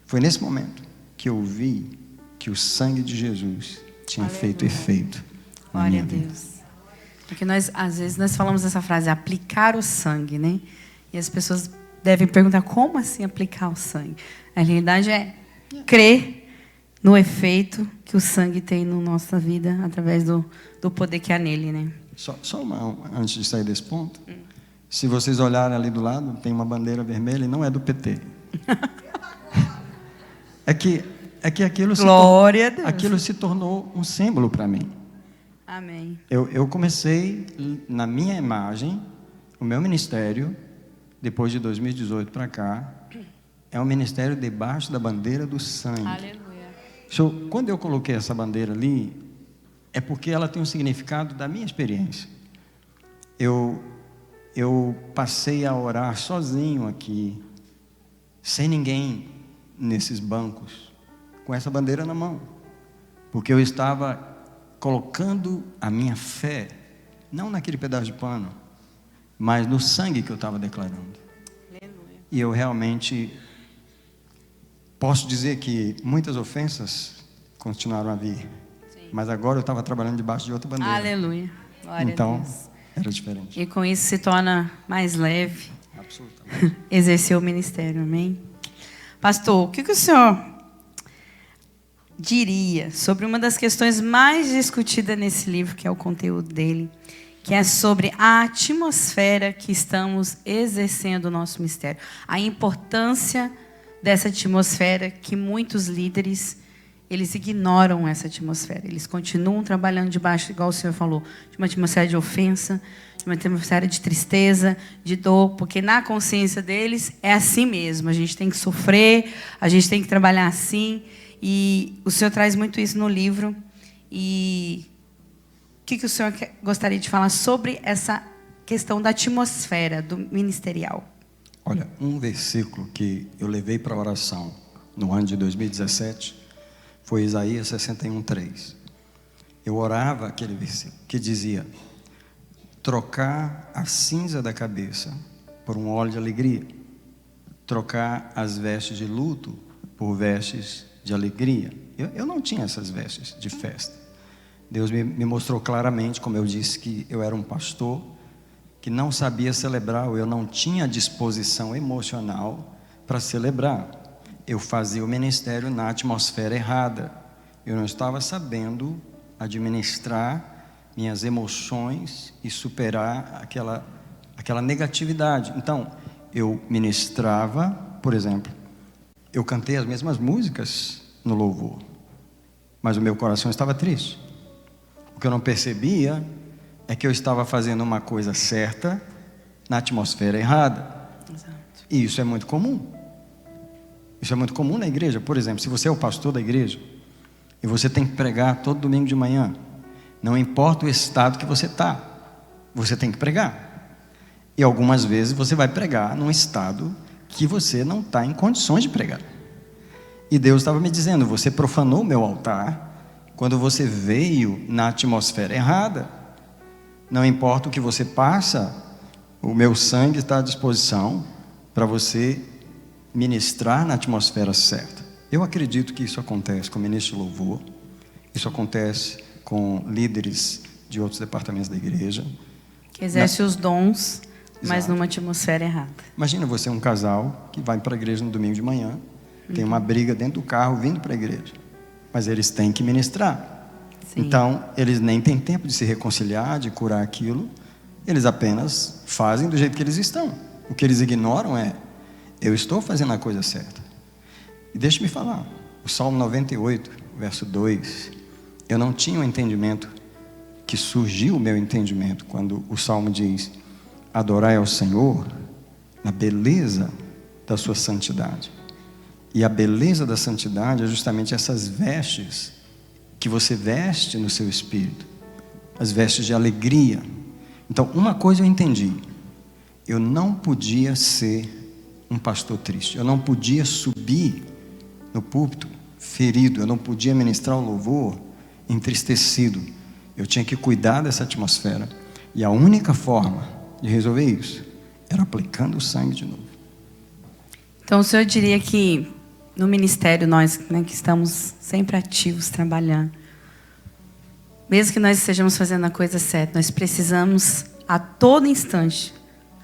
Foi nesse momento que eu vi que o sangue de Jesus tinha feito efeito na
Glória
minha
a
vida.
Deus. Porque às vezes nós falamos essa frase, aplicar o sangue, né? E as pessoas devem perguntar, como assim aplicar o sangue? A realidade é crer no efeito que o sangue tem na nossa vida, através do poder que há nele, né?
Antes de sair desse ponto, se vocês olharem ali do lado, tem uma bandeira vermelha e não é do PT. É que
Glória a Deus.
aquilo se tornou um símbolo para mim.
Amém.
Eu comecei, na minha imagem, o meu ministério, depois de 2018 para cá, é um ministério debaixo da bandeira do sangue.
Aleluia.
Quando eu coloquei essa bandeira ali, é porque ela tem um significado da minha experiência. Eu passei a orar sozinho aqui, sem ninguém nesses bancos, com essa bandeira na mão, porque eu estava colocando a minha fé, não naquele pedaço de pano, mas no sangue que eu estava declarando.
Aleluia.
E eu realmente posso dizer que muitas ofensas continuaram a vir.
Sim.
Mas agora eu estava trabalhando debaixo de outra bandeira.
Aleluia. Glória a
Então,
Deus.
era diferente.
E com isso se torna mais leve
Absolutamente.
exercer o ministério, amém? Pastor, o que o senhor diria sobre uma das questões mais discutidas nesse livro, que é o conteúdo dele, que é sobre a atmosfera que estamos exercendo o nosso ministério, a importância dessa atmosfera, que muitos líderes, eles ignoram essa atmosfera, eles continuam trabalhando debaixo, igual o senhor falou, de uma atmosfera de ofensa, de uma atmosfera de tristeza, de dor, porque na consciência deles é assim mesmo, a gente tem que sofrer, a gente tem que trabalhar assim. E o senhor traz muito isso no livro. E o que o senhor gostaria de falar sobre essa questão da atmosfera do ministerial?
Olha, um versículo que eu levei para a oração no ano de 2017 foi Isaías 61:3. Eu orava aquele versículo que dizia: trocar a cinza da cabeça por um óleo de alegria, trocar as vestes de luto por vestes de alegria. Eu não tinha essas vestes de festa. Deus me mostrou claramente, como eu disse, que eu era um pastor que não sabia celebrar, ou eu não tinha disposição emocional para celebrar. Eu fazia o ministério na atmosfera errada. Eu não estava sabendo administrar minhas emoções e superar aquela negatividade. Então, eu ministrava, por exemplo, eu cantei as mesmas músicas no louvor, mas o meu coração estava triste. O que eu não percebia é que eu estava fazendo uma coisa certa na atmosfera errada.
Exato.
E isso é muito comum. Isso é muito comum na igreja. Por exemplo, se você é o pastor da igreja e você tem que pregar todo domingo de manhã, não importa o estado que você está, você tem que pregar. E algumas vezes você vai pregar num estado que você não está em condições de pregar. E Deus estava me dizendo: você profanou o meu altar quando você veio na atmosfera errada. Não importa o que você passa, o meu sangue está à disposição para você ministrar na atmosfera certa. Eu acredito que isso acontece com o ministro de louvor, isso acontece com líderes de outros departamentos da igreja.
Que exerce os dons, mas
Exato.
numa atmosfera errada.
Imagina você um casal que vai para a igreja no domingo de manhã, tem uma briga dentro do carro vindo para a igreja, mas eles têm que ministrar.
Sim.
Então, eles nem têm tempo de se reconciliar, de curar aquilo. Eles apenas fazem do jeito que eles estão. O que eles ignoram é: eu estou fazendo a coisa certa. E deixe-me falar, o Salmo 98, verso 2, eu não tinha um entendimento que surgiu o meu entendimento quando o Salmo diz: adorai ao Senhor na beleza da sua santidade. E a beleza da santidade é justamente essas vestes que você veste no seu espírito, as vestes de alegria. Então, uma coisa eu entendi: eu não podia ser um pastor triste, eu não podia subir no púlpito ferido, eu não podia ministrar o louvor entristecido. Eu tinha que cuidar dessa atmosfera, e a única forma de resolver isso era aplicando o sangue de novo.
Então, o senhor diria que no ministério, nós, né, que estamos sempre ativos, trabalhando, mesmo que nós estejamos fazendo a coisa certa, nós precisamos a todo instante,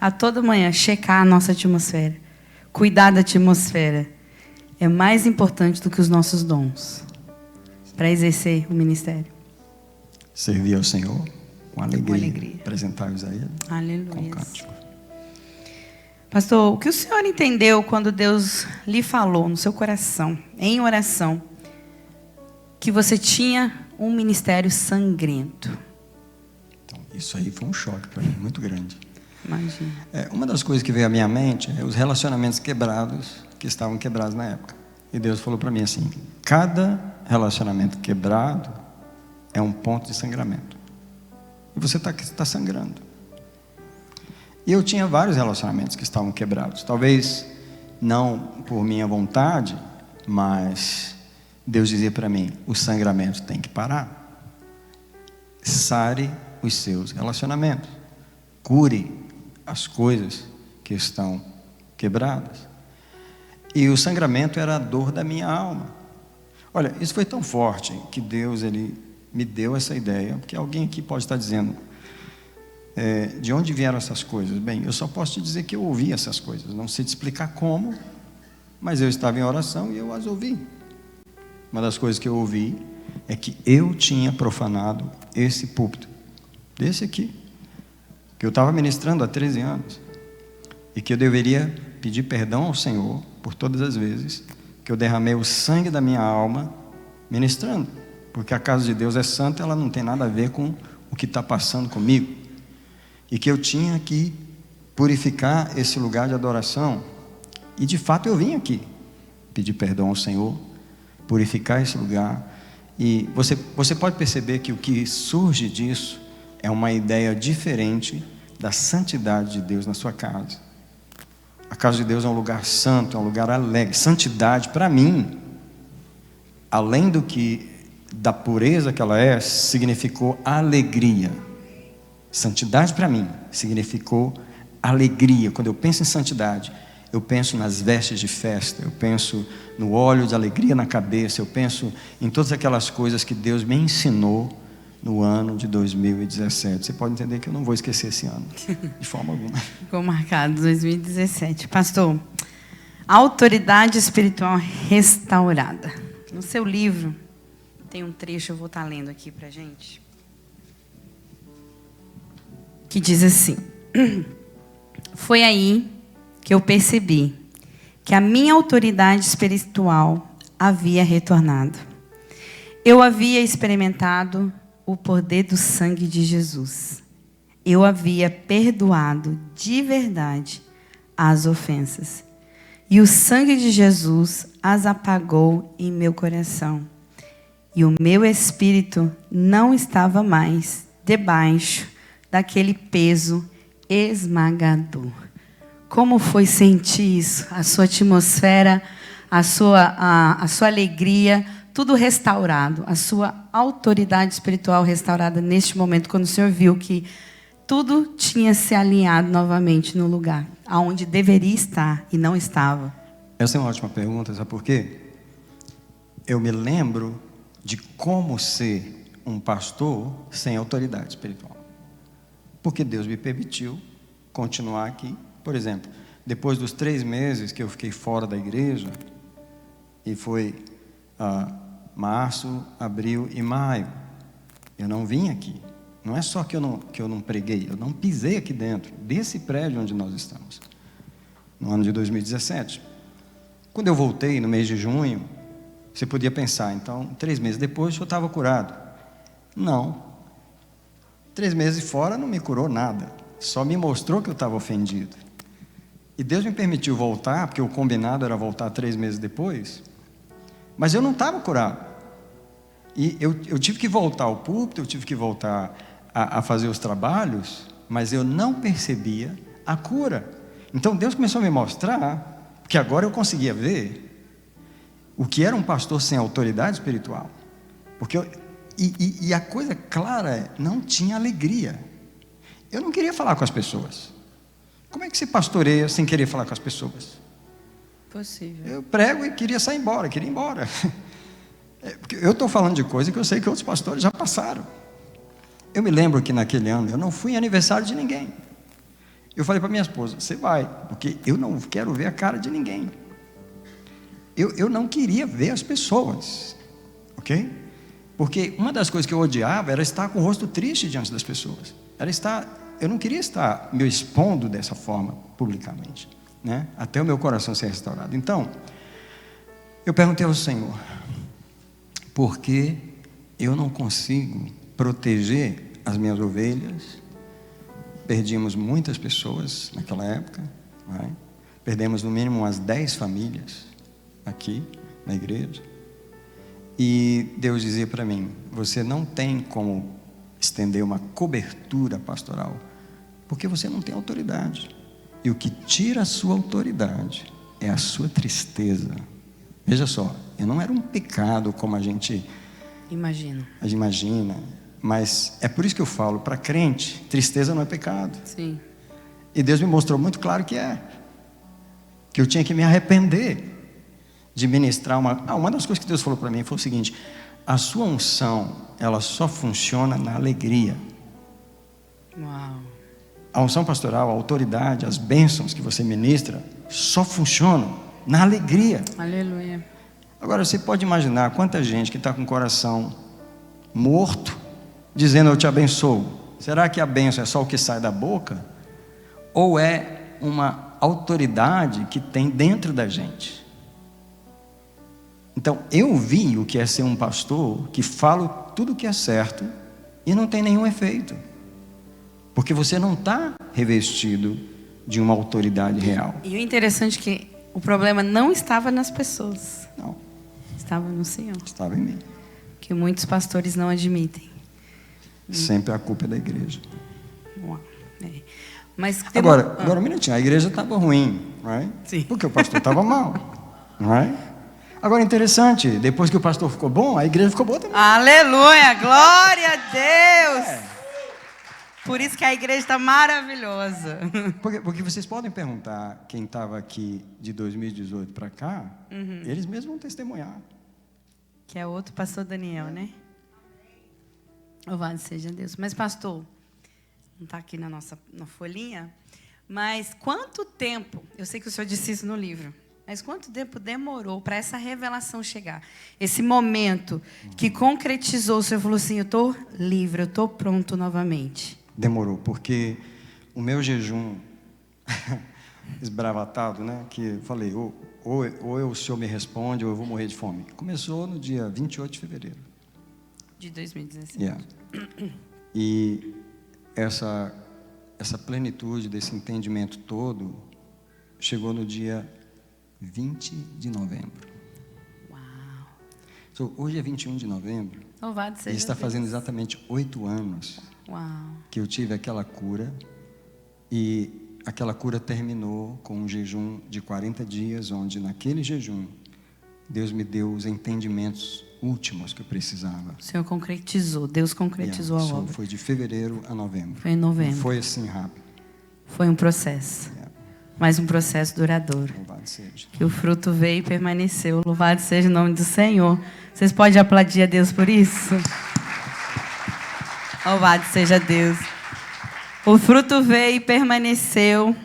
a toda manhã, checar a nossa atmosfera, cuidar da atmosfera. É mais importante do que os nossos dons para exercer o ministério.
Servir ao Senhor com alegria,
Com alegria.
apresentar-os a Ele
Aleluia.
com cântico.
Pastor, o que o senhor entendeu quando Deus lhe falou no seu coração, em oração, que você tinha um ministério sangrento?
Então, isso aí foi um choque para mim, muito grande.
Imagina.
Uma das coisas que veio à minha mente é os relacionamentos quebrados, que estavam quebrados na época. E Deus falou para mim assim: cada relacionamento quebrado é um ponto de sangramento. E você está sangrando. E eu tinha vários relacionamentos que estavam quebrados. Talvez não por minha vontade, mas Deus dizia para mim: o sangramento tem que parar. Sare os seus relacionamentos. Cure as coisas que estão quebradas. E o sangramento era a dor da minha alma. Olha, isso foi tão forte que Deus, Ele me deu essa ideia, porque alguém aqui pode estar dizendo: de onde vieram essas coisas? Bem, eu só posso te dizer que eu ouvi essas coisas. Não sei te explicar como, mas eu estava em oração e eu as ouvi. Uma das coisas que eu ouvi é que eu tinha profanado esse púlpito, desse aqui, que eu estava ministrando há 13 anos, e que eu deveria pedir perdão ao Senhor por todas as vezes que eu derramei o sangue da minha alma ministrando, porque a casa de Deus é santa, ela não tem nada a ver com o que está passando comigo, e que eu tinha que purificar esse lugar de adoração. E de fato eu vim aqui pedir perdão ao Senhor, purificar esse lugar. E você pode perceber que o que surge disso é uma ideia diferente da santidade de Deus na sua casa. A casa de Deus é um lugar santo, é um lugar alegre. Santidade, para mim, além do que da pureza que ela é, significou alegria. Santidade para mim significou alegria. Quando eu penso em santidade, eu penso nas vestes de festa, eu penso no óleo de alegria na cabeça, eu penso em todas aquelas coisas que Deus me ensinou no ano de 2017. Você pode entender que eu não vou esquecer esse ano, de forma alguma.
Ficou marcado 2017. Pastor, autoridade espiritual restaurada. No seu livro, tem um trecho, eu vou estar lendo aqui pra gente, que diz assim: foi aí que eu percebi que a minha autoridade espiritual havia retornado. Eu havia experimentado o poder do sangue de Jesus. Eu havia perdoado de verdade as ofensas. E o sangue de Jesus as apagou em meu coração. E o meu espírito não estava mais debaixo daquele peso esmagador. Como foi sentir isso? A sua atmosfera, a sua alegria, tudo restaurado. A sua autoridade espiritual restaurada neste momento, quando o Senhor viu que tudo tinha se alinhado novamente no lugar aonde deveria estar e não estava.
Essa é uma ótima pergunta, sabe por quê? Eu me lembro de como ser um pastor sem autoridade espiritual. Porque Deus me permitiu continuar aqui. Por exemplo, depois dos 3 meses que eu fiquei fora da igreja, e foi março, abril e maio, Eu não vim aqui. Não é só que eu não preguei, eu não pisei aqui dentro desse prédio onde nós estamos. No ano de 2017. Quando eu voltei no mês de junho, você podia pensar, então, 3 meses depois eu estava curado. Não. 3 meses fora não me curou nada. Só me mostrou que eu estava ofendido. E Deus me permitiu voltar, porque o combinado era voltar 3 meses depois. Mas eu não estava curado. E eu tive que voltar ao púlpito, eu tive que voltar a fazer os trabalhos, mas eu não percebia a cura. Então Deus começou a me mostrar, porque agora eu conseguia ver o que era um pastor sem autoridade espiritual. Porque e a coisa clara é, não tinha alegria. Eu não queria falar com as pessoas. Como é que se pastoreia sem querer falar com as pessoas?
Possível.
Eu prego e queria sair embora, queria ir embora. Porque eu estou falando de coisa que eu sei que outros pastores já passaram. Eu me lembro que naquele ano eu não fui em aniversário de ninguém. Eu falei para minha esposa, você vai, porque eu não quero ver a cara de ninguém. Eu não queria ver as pessoas, ok? Porque uma das coisas que eu odiava era estar com o rosto triste diante das pessoas. Eu não queria estar me expondo dessa forma publicamente, né? Até o meu coração ser restaurado. Então, eu perguntei ao Senhor, por que eu não consigo proteger as minhas ovelhas? Perdimos muitas pessoas naquela época, né? Perdemos no mínimo umas 10 famílias aqui na igreja. E Deus dizia para mim, você não tem como estender uma cobertura pastoral, porque você não tem autoridade. E o que tira a sua autoridade é a sua tristeza. Veja só, eu não era um pecado como a gente imagina, mas é por isso que eu falo, para crente, tristeza não é pecado.
Sim.
E Deus me mostrou muito claro que é. Que eu tinha que me arrepender de ministrar uma das coisas que Deus falou para mim foi o seguinte, a sua unção, ela só funciona na alegria.
Uau.
A unção pastoral, a autoridade, as bênçãos que você ministra, só funcionam na alegria.
Aleluia.
Agora, você pode imaginar quanta gente que está com o coração morto, dizendo eu te abençoo. Será que a bênção é só o que sai da boca? Ou é uma autoridade que tem dentro da gente? Então, eu vi o que é ser um pastor que fala tudo o que é certo e não tem nenhum efeito. Porque você não está revestido de uma autoridade real.
E o interessante é que o problema não estava nas pessoas.
Não.
Estava no Senhor.
Estava em mim.
Que muitos pastores não admitem.
Sempre a culpa é da igreja.
Uau. É. Mas
Agora um minutinho, a igreja estava ruim, right?
Sim.
Porque o pastor estava mal, right? Agora interessante, depois que o pastor ficou bom, a igreja ficou boa também.
Aleluia, glória a Deus. Por isso que a igreja está maravilhosa.
Porque vocês podem perguntar, quem estava aqui de 2018 para cá, eles mesmos vão testemunhar.
Que é outro pastor Daniel, né? Louvado seja Deus. Mas pastor, não está aqui na folhinha, mas quanto tempo, eu sei que o senhor disse isso no livro, mas quanto tempo demorou para essa revelação chegar? Esse momento que concretizou, o senhor falou assim, eu estou livre, eu estou pronto novamente.
Demorou, porque o meu jejum esbravatado, né? Que eu falei, ou o senhor me responde, ou eu vou morrer de fome. Começou no dia 28 de fevereiro.
De 2017.
Yeah. E essa plenitude desse entendimento todo chegou no dia 20 de novembro.
Uau.
So, hoje é 21 de novembro.
Louvado seja
E está
Deus.
fazendo exatamente 8 anos
Uau.
que eu tive aquela cura. E aquela cura terminou com um jejum de 40 dias, onde naquele jejum Deus me deu os entendimentos últimos que eu precisava.
O Senhor concretizou, Deus concretizou a obra.
Foi de fevereiro a novembro.
Foi em novembro.
Não foi assim rápido.
Foi um processo, mas um processo duradouro.
Louvado seja.
Que o fruto veio e permaneceu. Louvado seja o nome do Senhor. Vocês podem aplaudir a Deus por isso? Louvado seja Deus. O fruto veio e permaneceu.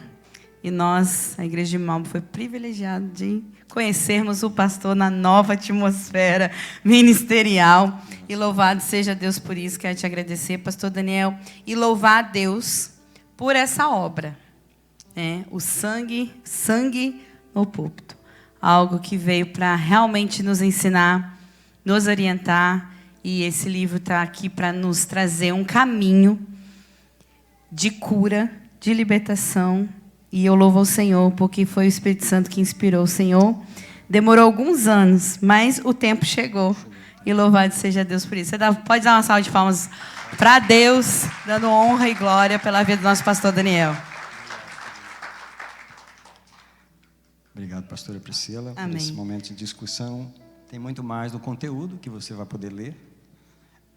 E nós, a Igreja de Malmo, foi privilegiado de conhecermos o pastor na nova atmosfera ministerial. E louvado seja Deus por isso. Quero te agradecer, pastor Daniel, e louvar a Deus por essa obra. O sangue no púlpito. Algo que veio para realmente nos ensinar, nos orientar. E esse livro está aqui para nos trazer um caminho de cura, de libertação. E eu louvo ao Senhor, porque foi o Espírito Santo que inspirou o Senhor. Demorou alguns anos, mas o tempo chegou. E louvado seja Deus por isso. Você pode dar uma salva de palmas para Deus, dando honra e glória pela vida do nosso pastor Daniel.
Obrigado, pastora Priscila,
Amém.
por esse momento de discussão. Tem muito mais no conteúdo que você vai poder ler.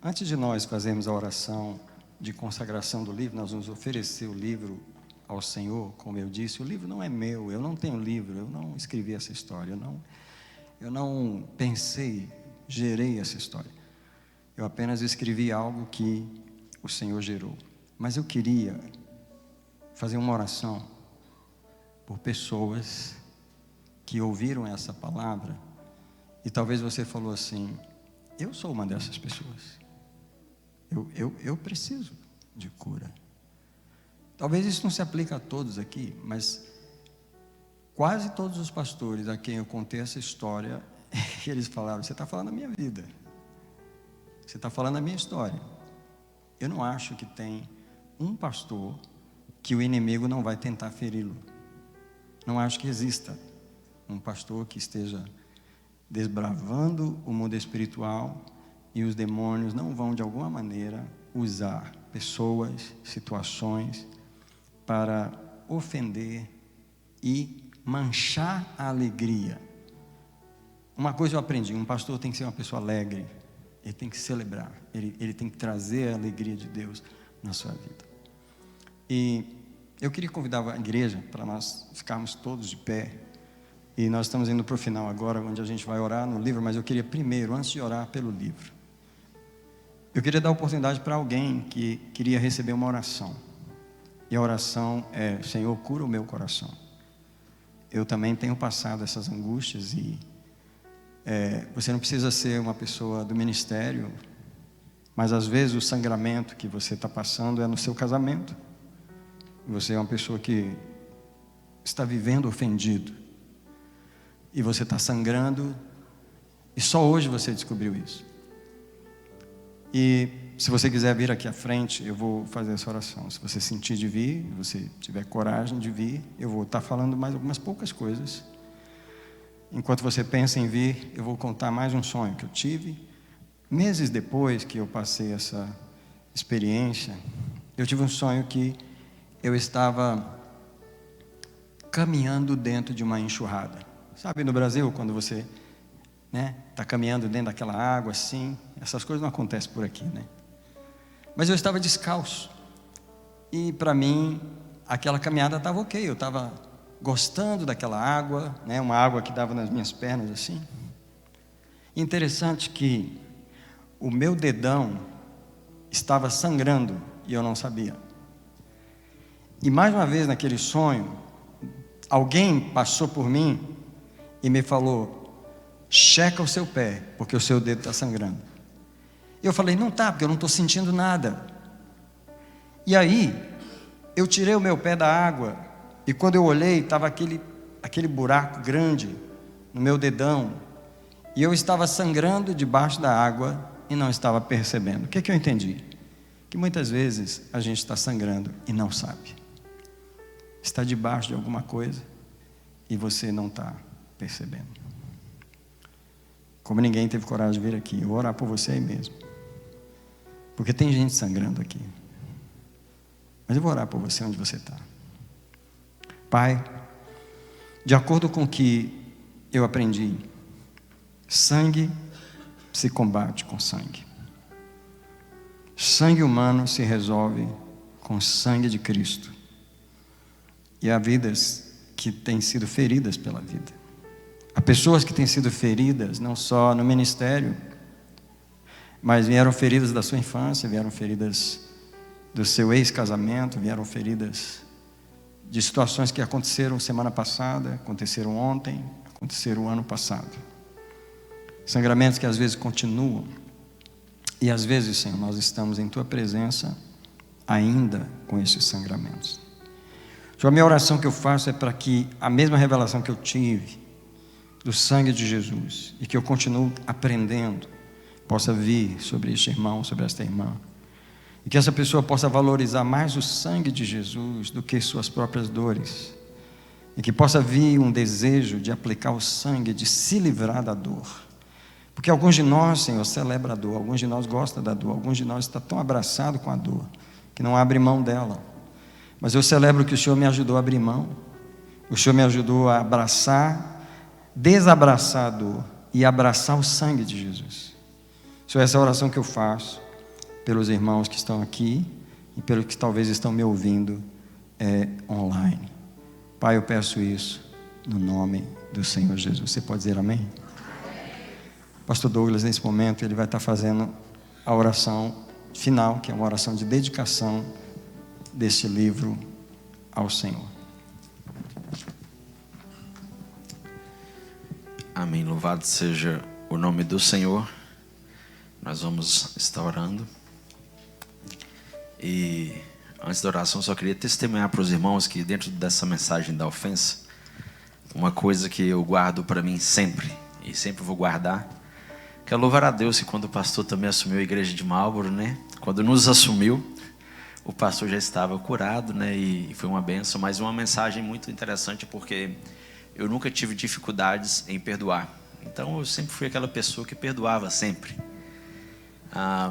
Antes de nós fazermos a oração de consagração do livro, nós vamos oferecer o livro ao Senhor. Como eu disse, o livro não é meu, eu não tenho livro, eu não escrevi essa história, eu não pensei, gerei essa história. Eu apenas escrevi algo que o Senhor gerou. Mas eu queria fazer uma oração por pessoas que ouviram essa palavra e talvez você falou assim: eu sou uma dessas pessoas. Eu preciso de cura. Talvez isso não se aplique a todos aqui, mas quase todos os pastores a quem eu contei essa história, eles falaram: você está falando da minha vida, você está falando da minha história. Eu não acho que tem um pastor que o inimigo não vai tentar feri-lo. Não acho que exista um pastor que esteja desbravando o mundo espiritual e os demônios não vão de alguma maneira usar pessoas, situações para ofender e manchar a alegria. Uma coisa eu aprendi: um pastor tem que ser uma pessoa alegre, ele tem que celebrar, ele tem que trazer a alegria de Deus na sua vida. E eu queria convidar a igreja para nós ficarmos todos de pé. E nós estamos indo para o final agora, onde a gente vai orar no livro, mas eu queria primeiro, antes de orar pelo livro, eu queria dar oportunidade para alguém que queria receber uma oração. E a oração é: Senhor, cura o meu coração. Eu também tenho passado essas angústias e você não precisa ser uma pessoa do ministério, mas às vezes o sangramento que você está passando é no seu casamento. Você é uma pessoa que está vivendo ofendido. E você está sangrando, e só hoje você descobriu isso. E se você quiser vir aqui à frente, eu vou fazer essa oração. Se você sentir de vir, se você tiver coragem de vir, eu vou estar falando mais algumas poucas coisas. Enquanto você pensa em vir, eu vou contar mais um sonho que eu tive. Meses depois que eu passei essa experiência, eu tive um sonho que eu estava caminhando dentro de uma enxurrada. Sabe, no Brasil, quando você está caminhando dentro daquela água assim, essas coisas não acontecem por aqui, né? Mas eu estava descalço. E para mim, aquela caminhada estava ok. Eu estava gostando daquela água, né? Uma água que dava nas minhas pernas assim. Interessante que o meu dedão estava sangrando e eu não sabia. E mais uma vez naquele sonho, alguém passou por mim e me falou: checa o seu pé, porque o seu dedo está sangrando. Eu falei: não está, porque eu não estou sentindo nada. E aí, eu tirei o meu pé da água, e quando eu olhei, estava aquele buraco grande no meu dedão, e eu estava sangrando debaixo da água e não estava percebendo. O que eu entendi? Que muitas vezes a gente está sangrando e não sabe. Está debaixo de alguma coisa e você não está percebendo. Como ninguém teve coragem de vir aqui, eu vou orar por você aí mesmo, porque tem gente sangrando aqui. Mas eu vou orar por você onde você está. Pai, de acordo com o que eu aprendi, sangue se combate com sangue. Sangue humano se resolve com sangue de Cristo. E há vidas que têm sido feridas pela vida. Há pessoas que têm sido feridas, não só no ministério, mas vieram feridas da sua infância, vieram feridas do seu ex-casamento, vieram feridas de situações que aconteceram semana passada, aconteceram ontem, aconteceram ano passado. Sangramentos que às vezes continuam. E às vezes, Senhor, nós estamos em Tua presença ainda com esses sangramentos. Senhor, a minha oração que eu faço é para que a mesma revelação que eu tive do sangue de Jesus e que eu continuo aprendendo possa vir sobre este irmão, sobre esta irmã. E que essa pessoa possa valorizar mais o sangue de Jesus do que suas próprias dores. E que possa vir um desejo de aplicar o sangue, de se livrar da dor. Porque alguns de nós, Senhor, celebram a dor, alguns de nós gostam da dor, alguns de nós estão tão abraçados com a dor, que não abre mão dela. Mas eu celebro que o Senhor me ajudou a abrir mão. O Senhor me ajudou a abraçar, desabraçar a dor e abraçar o sangue de Jesus. Senhor, essa é a oração que eu faço pelos irmãos que estão aqui e pelos que talvez estão me ouvindo online. Pai, eu peço isso no nome do Senhor Jesus. Você pode dizer amém? Pastor Douglas, nesse momento, ele vai estar fazendo a oração final, que é uma oração de dedicação deste livro ao Senhor.
Amém. Louvado seja o nome do Senhor. Nós vamos estar orando. E antes da oração, só queria testemunhar para os irmãos que dentro dessa mensagem da ofensa, uma coisa que eu guardo para mim sempre, e sempre vou guardar, quero louvar a Deus que quando o pastor também assumiu a igreja de Marlboro, né? Quando nos assumiu, o pastor já estava curado, né? E foi uma bênção, mas uma mensagem muito interessante porque eu nunca tive dificuldades em perdoar. Então eu sempre fui aquela pessoa que perdoava sempre.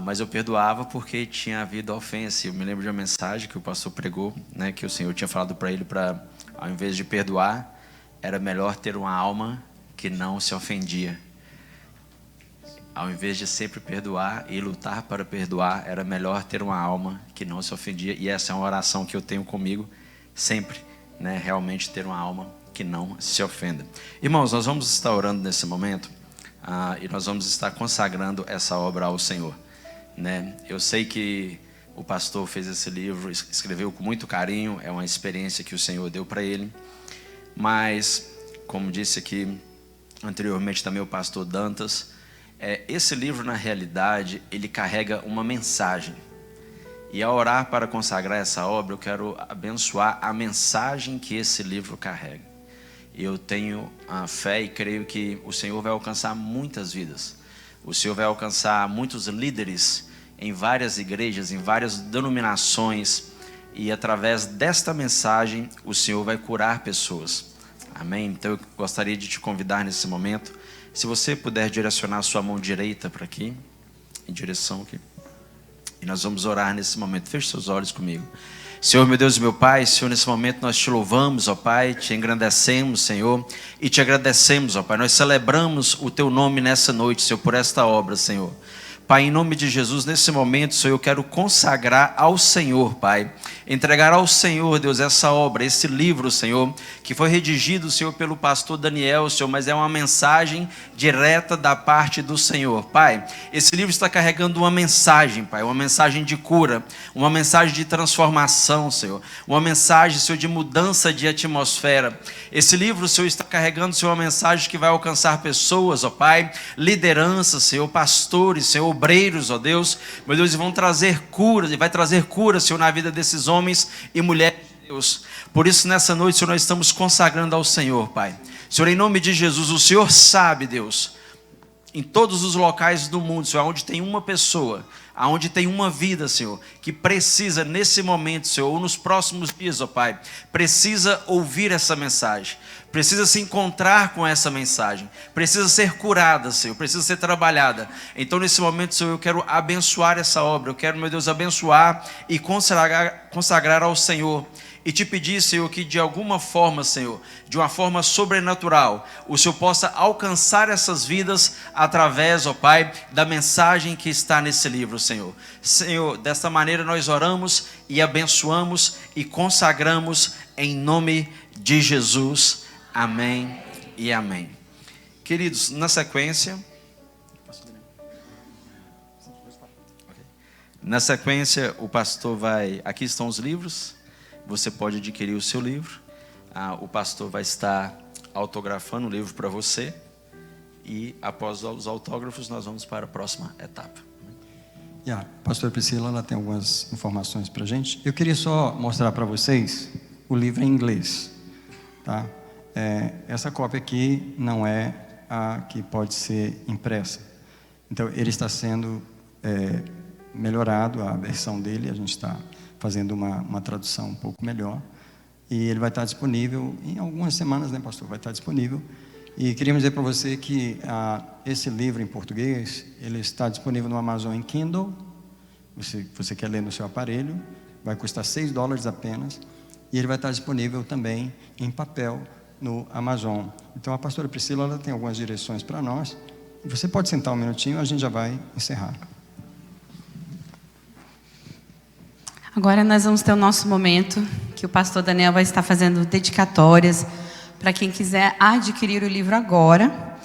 Mas eu perdoava porque tinha havido ofensa. Eu me lembro de uma mensagem que o pastor pregou, né? Que o Senhor tinha falado para ele para, ao invés de perdoar, era melhor ter uma alma que não se ofendia. Ao invés de sempre perdoar e lutar para perdoar, era melhor ter uma alma que não se ofendia. E essa é uma oração que eu tenho comigo sempre, né? Realmente ter uma alma que não se ofenda. Irmãos, nós vamos estar orando nesse momento e nós vamos estar consagrando essa obra ao Senhor, né? Eu sei que o pastor fez esse livro, escreveu com muito carinho, é uma experiência que o Senhor deu para ele. Mas, como disse aqui anteriormente também o pastor Dantas, esse livro, na realidade, ele carrega uma mensagem. E ao orar para consagrar essa obra, eu quero abençoar a mensagem que esse livro carrega. Eu tenho a fé e creio que o Senhor vai alcançar muitas vidas. O Senhor vai alcançar muitos líderes em várias igrejas, em várias denominações. E através desta mensagem, o Senhor vai curar pessoas. Amém? Então eu gostaria de te convidar nesse momento. Se você puder direcionar a sua mão direita para aqui, em direção aqui. E nós vamos orar nesse momento. Feche seus olhos comigo. Senhor, meu Deus e meu Pai, Senhor, nesse momento nós te louvamos, ó Pai, te engrandecemos, Senhor, e te agradecemos, ó Pai. Nós celebramos o Teu nome nessa noite, Senhor, por esta obra, Senhor. Pai, em nome de Jesus, nesse momento, Senhor, eu quero consagrar ao Senhor, Pai. Entregar ao Senhor, Deus, essa obra, esse livro, Senhor, que foi redigido, Senhor, pelo pastor Daniel, Senhor, mas é uma mensagem direta da parte do Senhor. Pai, esse livro está carregando uma mensagem, Pai, uma mensagem de cura, uma mensagem de transformação, Senhor, uma mensagem, Senhor, de mudança de atmosfera. Esse livro, Senhor, está carregando, Senhor, uma mensagem que vai alcançar pessoas, ó Pai, lideranças, Senhor, pastores, Senhor, obreiros, ó Deus, meu Deus, e vão trazer cura, e vai trazer cura, Senhor, na vida desses homens e mulheres de Deus. Por isso, nessa noite, Senhor, nós estamos consagrando ao Senhor, Pai. Senhor, em nome de Jesus, o Senhor sabe, Deus, em todos os locais do mundo, Senhor, onde tem uma pessoa, aonde tem uma vida, Senhor, que precisa nesse momento, Senhor, ou nos próximos dias, ó Pai, precisa ouvir essa mensagem, precisa se encontrar com essa mensagem, precisa ser curada, Senhor, precisa ser trabalhada. Então nesse momento, Senhor, eu quero abençoar essa obra, eu quero, meu Deus, abençoar e consagrar ao Senhor. E te pedir, Senhor, que de alguma forma, Senhor, de uma forma sobrenatural, o Senhor possa alcançar essas vidas através, ó Pai, da mensagem que está nesse livro, Senhor. Senhor, desta maneira nós oramos e abençoamos e consagramos em nome de Jesus. Amém e amém. Queridos, na sequência, o pastor vai... Aqui estão os livros. você pode adquirir o seu livro. O pastor vai estar autografando o livro para você. E após os autógrafos, nós vamos para a próxima etapa.
A pastora Priscila, ela tem algumas informações para a gente. Eu queria só mostrar para vocês o livro em inglês. Tá? Essa cópia aqui não é a que pode ser impressa. Então, ele está sendo melhorado, a versão dele. A gente está fazendo uma tradução um pouco melhor. E ele vai estar disponível em algumas semanas, né, pastor? Vai estar disponível. E queríamos dizer para você que esse livro em português, ele está disponível no Amazon em Kindle. Você quer ler no seu aparelho, vai custar $6 apenas. E ele vai estar disponível também em papel no Amazon. Então a pastora Priscila, ela tem algumas direções para nós. Você pode sentar um minutinho, a gente já vai encerrar.
Agora nós vamos ter o nosso momento, que o pastor Daniel vai estar fazendo dedicatórias para quem quiser adquirir o livro agora.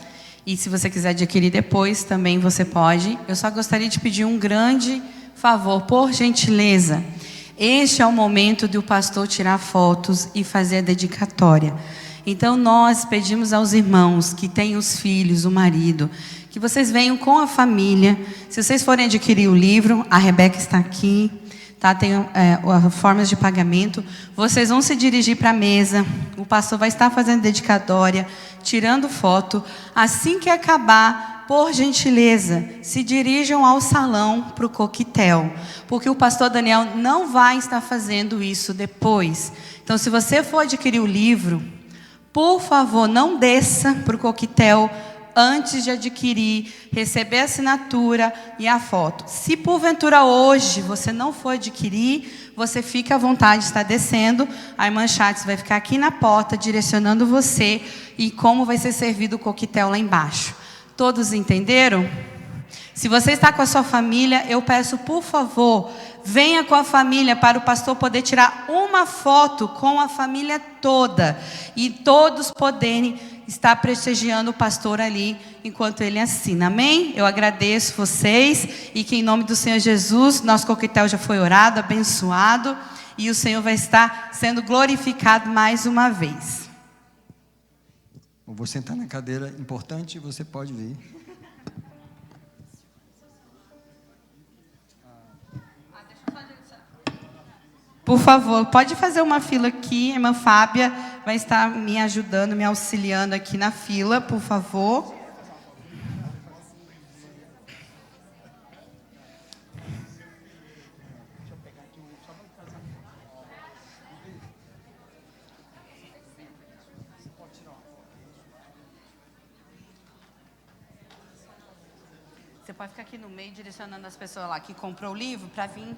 E se você quiser adquirir depois, também você pode. Eu só gostaria de pedir um grande favor, por gentileza. Este é o momento do pastor tirar fotos e fazer a dedicatória. Então nós pedimos aos irmãos que têm os filhos, o marido, que vocês venham com a família. Se vocês forem adquirir o livro, a Rebeca está aqui. Tá, tem formas de pagamento. Vocês vão se dirigir para a mesa. O pastor vai estar fazendo dedicatória, tirando foto. Assim que acabar, por gentileza, se dirijam ao salão para o coquetel, porque o pastor Daniel não vai estar fazendo isso depois. Então, se você for adquirir o livro, por favor, não desça para o coquetel antes de adquirir, receber a assinatura e a foto. Se porventura hoje você não for adquirir, você fica à vontade de estar descendo. A irmã Chaves vai ficar aqui na porta, direcionando você e como vai ser servido o coquetel lá embaixo. Todos entenderam? Se você está com a sua família, eu peço, por favor, venha com a família para o pastor poder tirar uma foto com a família toda e todos poderem estar prestigiando o pastor ali enquanto ele assina. Amém? Eu agradeço vocês e que em nome do Senhor Jesus, nosso coquetel já foi orado, abençoado e o Senhor vai estar sendo glorificado mais uma vez.
Eu vou sentar na cadeira importante e você pode vir.
Por favor, pode fazer uma fila aqui. A irmã Fábia vai estar me ajudando, me auxiliando aqui na fila, por favor. Você pode ficar aqui no meio, direcionando as pessoas lá que comprou o livro para vir.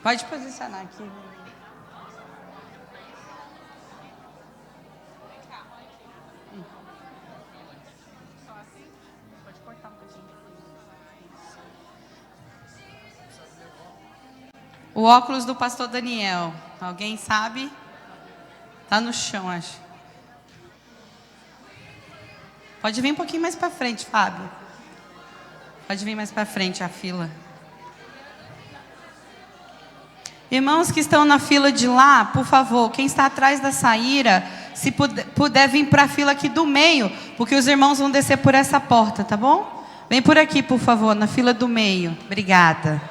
Pode posicionar aqui. Pode cortar um pouquinho. O óculos do pastor Daniel. Alguém sabe? Tá no chão, acho. Pode vir um pouquinho mais para frente, Fábio. Pode vir mais para frente a fila. Irmãos que estão na fila de lá, por favor, quem está atrás da saíra, se puder vir para a fila aqui do meio, porque os irmãos vão descer por essa porta, tá bom? Vem por aqui, por favor, na fila do meio. Obrigada.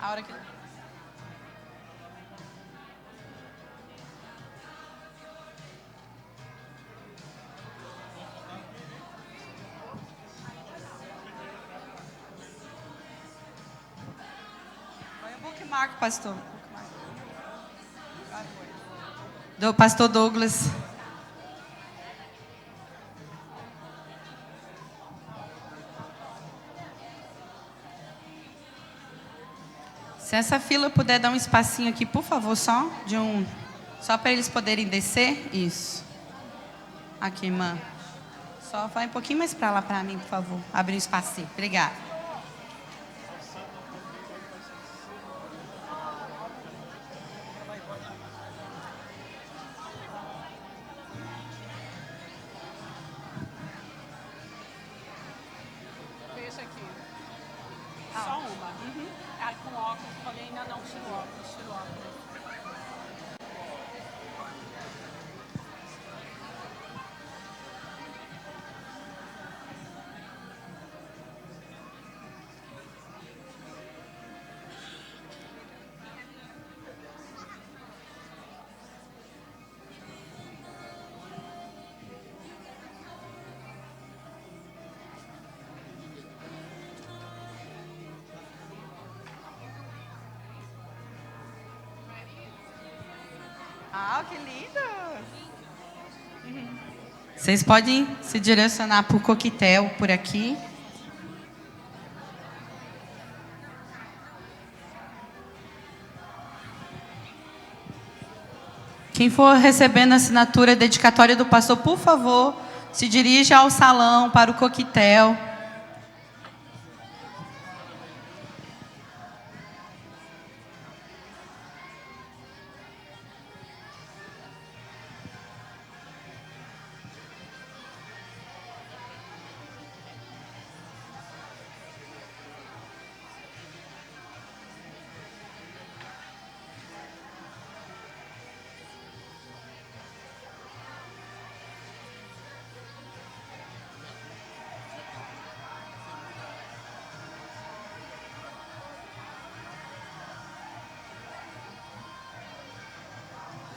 A hora que... marca, pastor. Do pastor Douglas. Se essa fila puder dar um espacinho aqui, por favor, só para eles poderem descer. Isso. Aqui, irmã. Só vai um pouquinho mais para lá para mim, por favor. Abre um espacinho. Obrigada.
Fecha aqui. Só uma. Ah, com óculos, falei ainda não, tiro óculos, tiro óculos.
Ah, que lindo! Vocês podem se direcionar para o coquetel por aqui. Quem for recebendo a assinatura dedicatória do pastor, por favor, se dirija ao salão para o coquetel.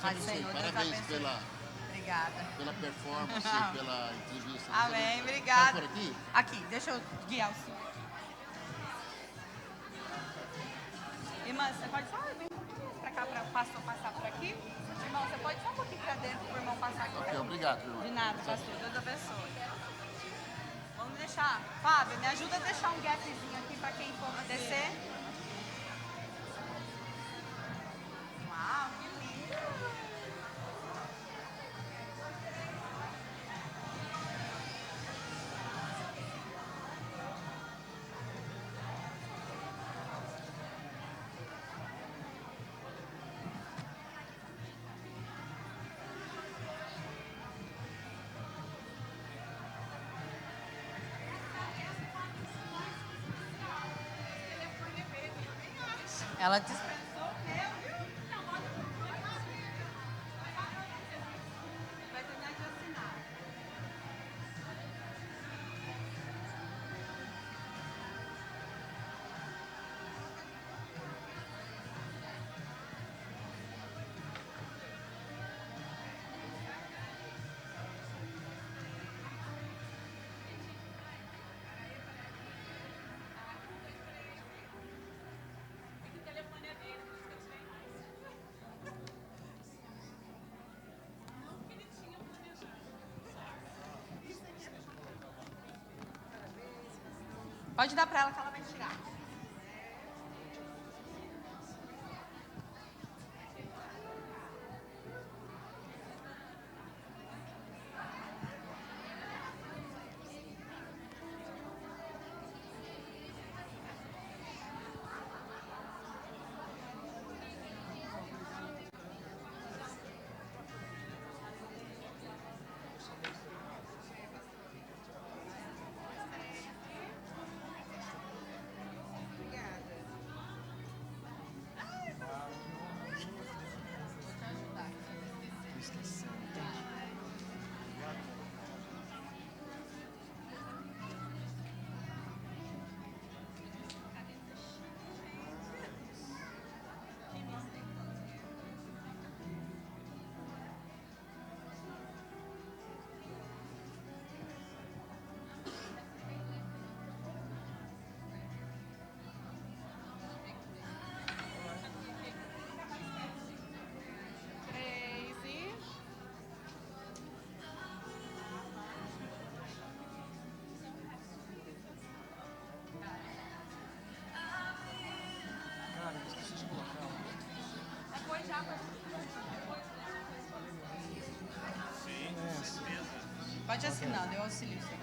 Parabéns
Obrigada.
pela performance, pela entrevista.
Amém, obrigada.
Por aqui?
Aqui, deixa eu guiar o senhor. Irmã, você pode só vir um pouquinho mais pra cá para o pastor passar por aqui? Irmão, você pode só um pouquinho para dentro para o irmão passar aqui.
Ok, obrigado, irmão.
De nada, pastor. Deus abençoe. Vamos deixar. Fábio, me ajuda a deixar um gapzinho aqui para quem for descer. Uau, que lindo. Ela dispensou o meu, viu? Vai terminar de assinar. Pode dar para ela que ela vai tirar. Pode ir assinando, eu auxilio vocês.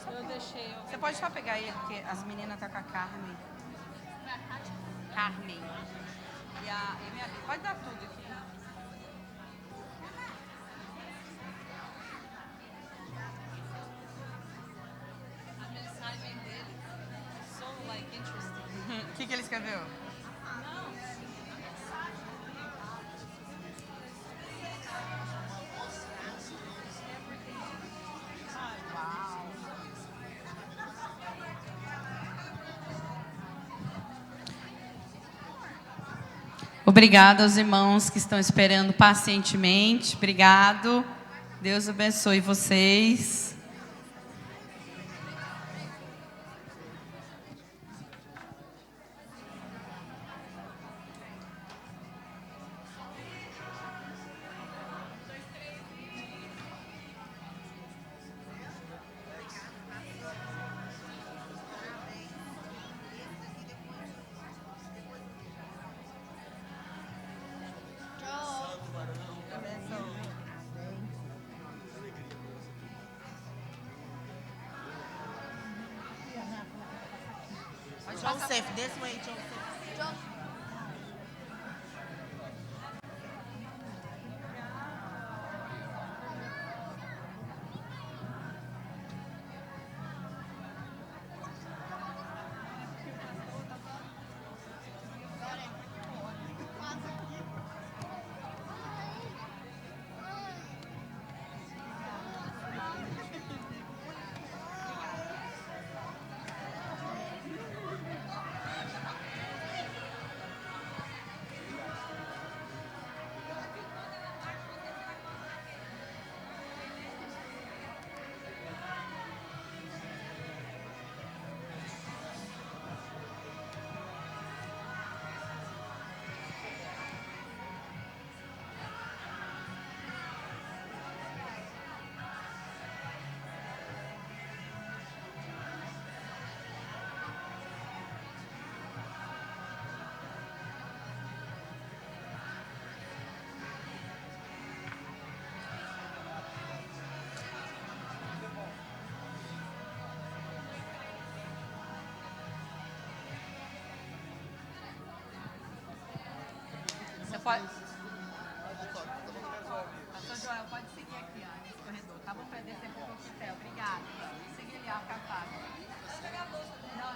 Eu deixei.
Você pode só pegar ele, porque as meninas estão com a Carmen. Carmen. E minha filha. Pode dar tudo aqui.
A mensagem dele. So, like, interesting.
O que ele escreveu? Obrigada aos irmãos que estão esperando pacientemente. Obrigado. Deus abençoe vocês.
Joseph, this way, Joseph.
Pode... Pastor Joel, pode seguir aqui, ó, nesse corredor. Tá bom para descer para o hotel. Obrigada. Seguir ali, ó, capaz. Não.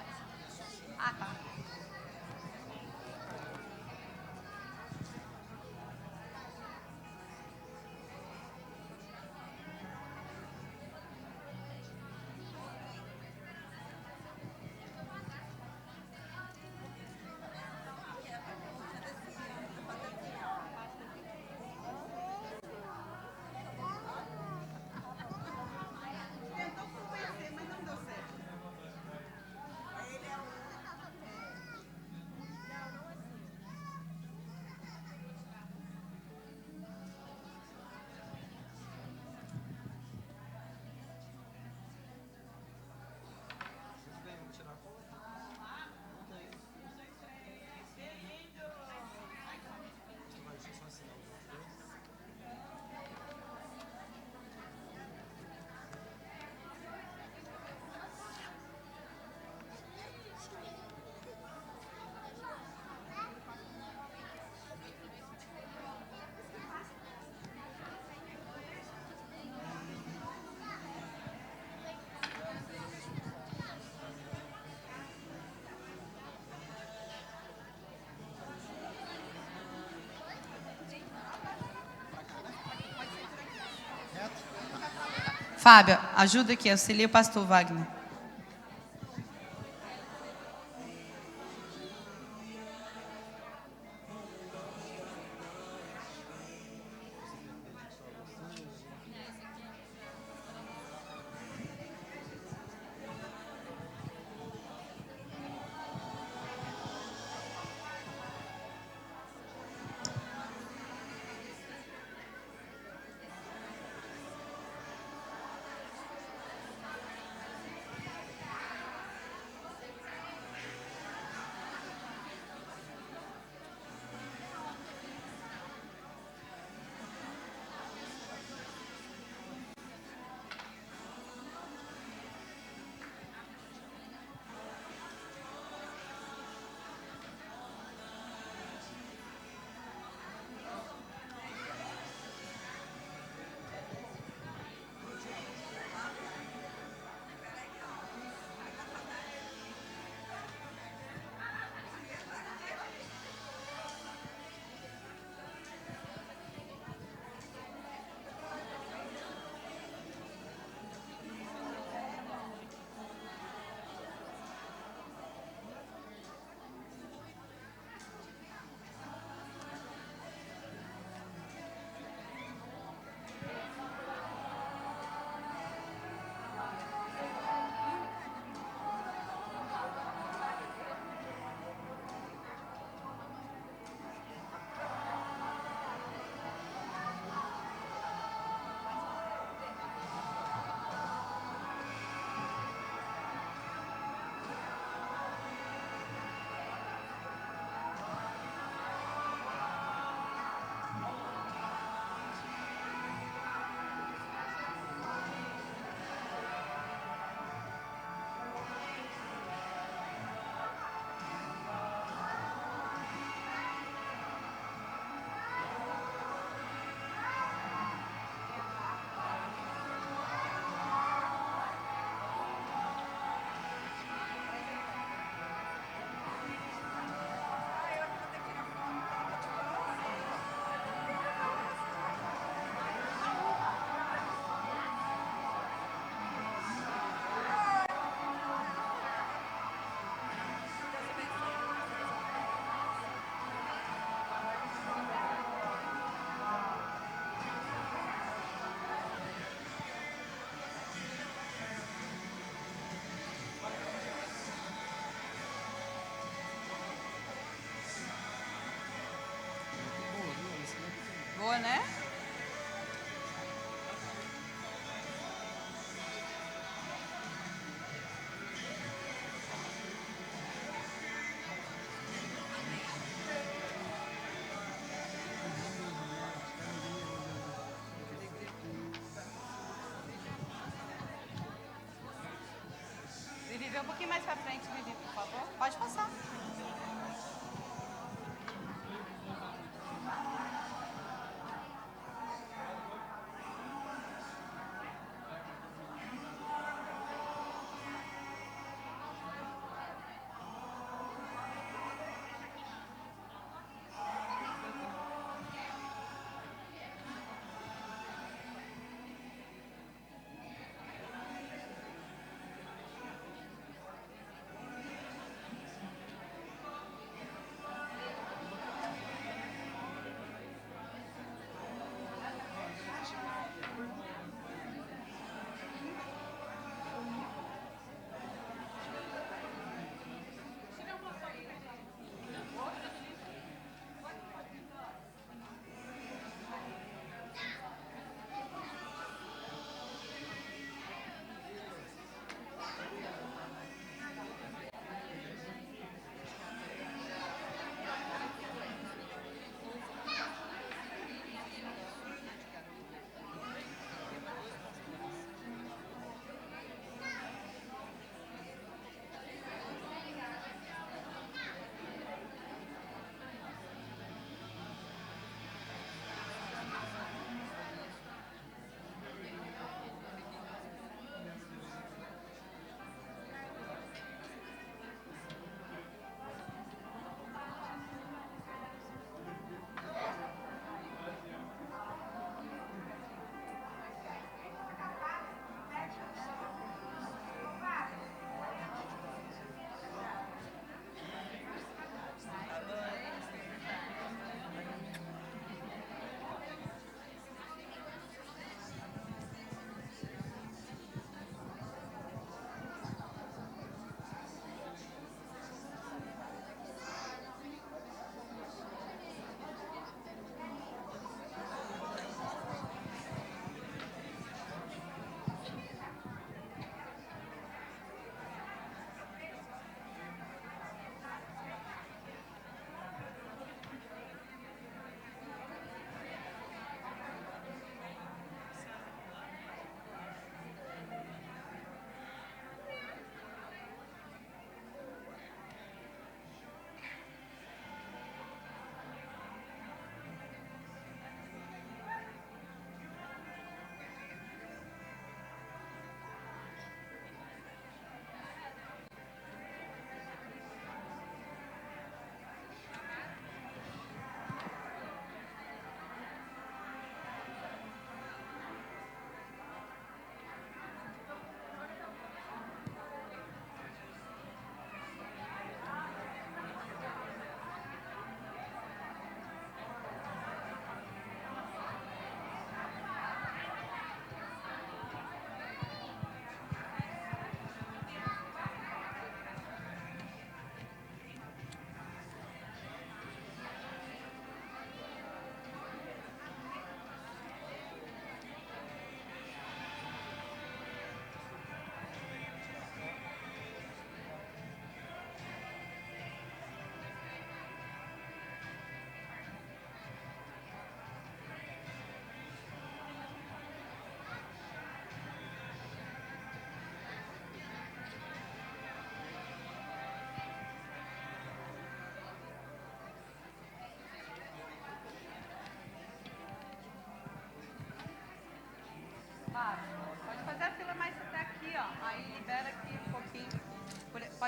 Ah, tá. Fábio, ajuda aqui, auxilia o pastor Wagner. Boa, né? Vivi, vem um pouquinho mais pra frente, Vivi, por favor. Pode passar.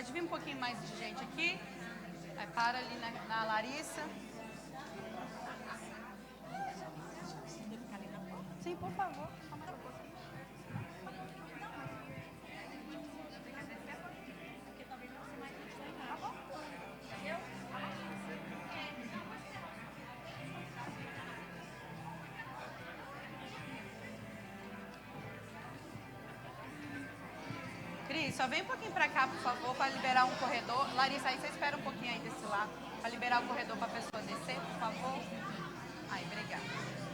Pode vir um pouquinho mais de gente aqui. Aí para ali na Larissa. Sim, por favor. Cris, só vem um pouquinho pra cá, por favor, para liberar um corredor. Larissa, aí você espera um pouquinho aí desse lado, para liberar o corredor para a pessoa descer, por favor. Aí, obrigada.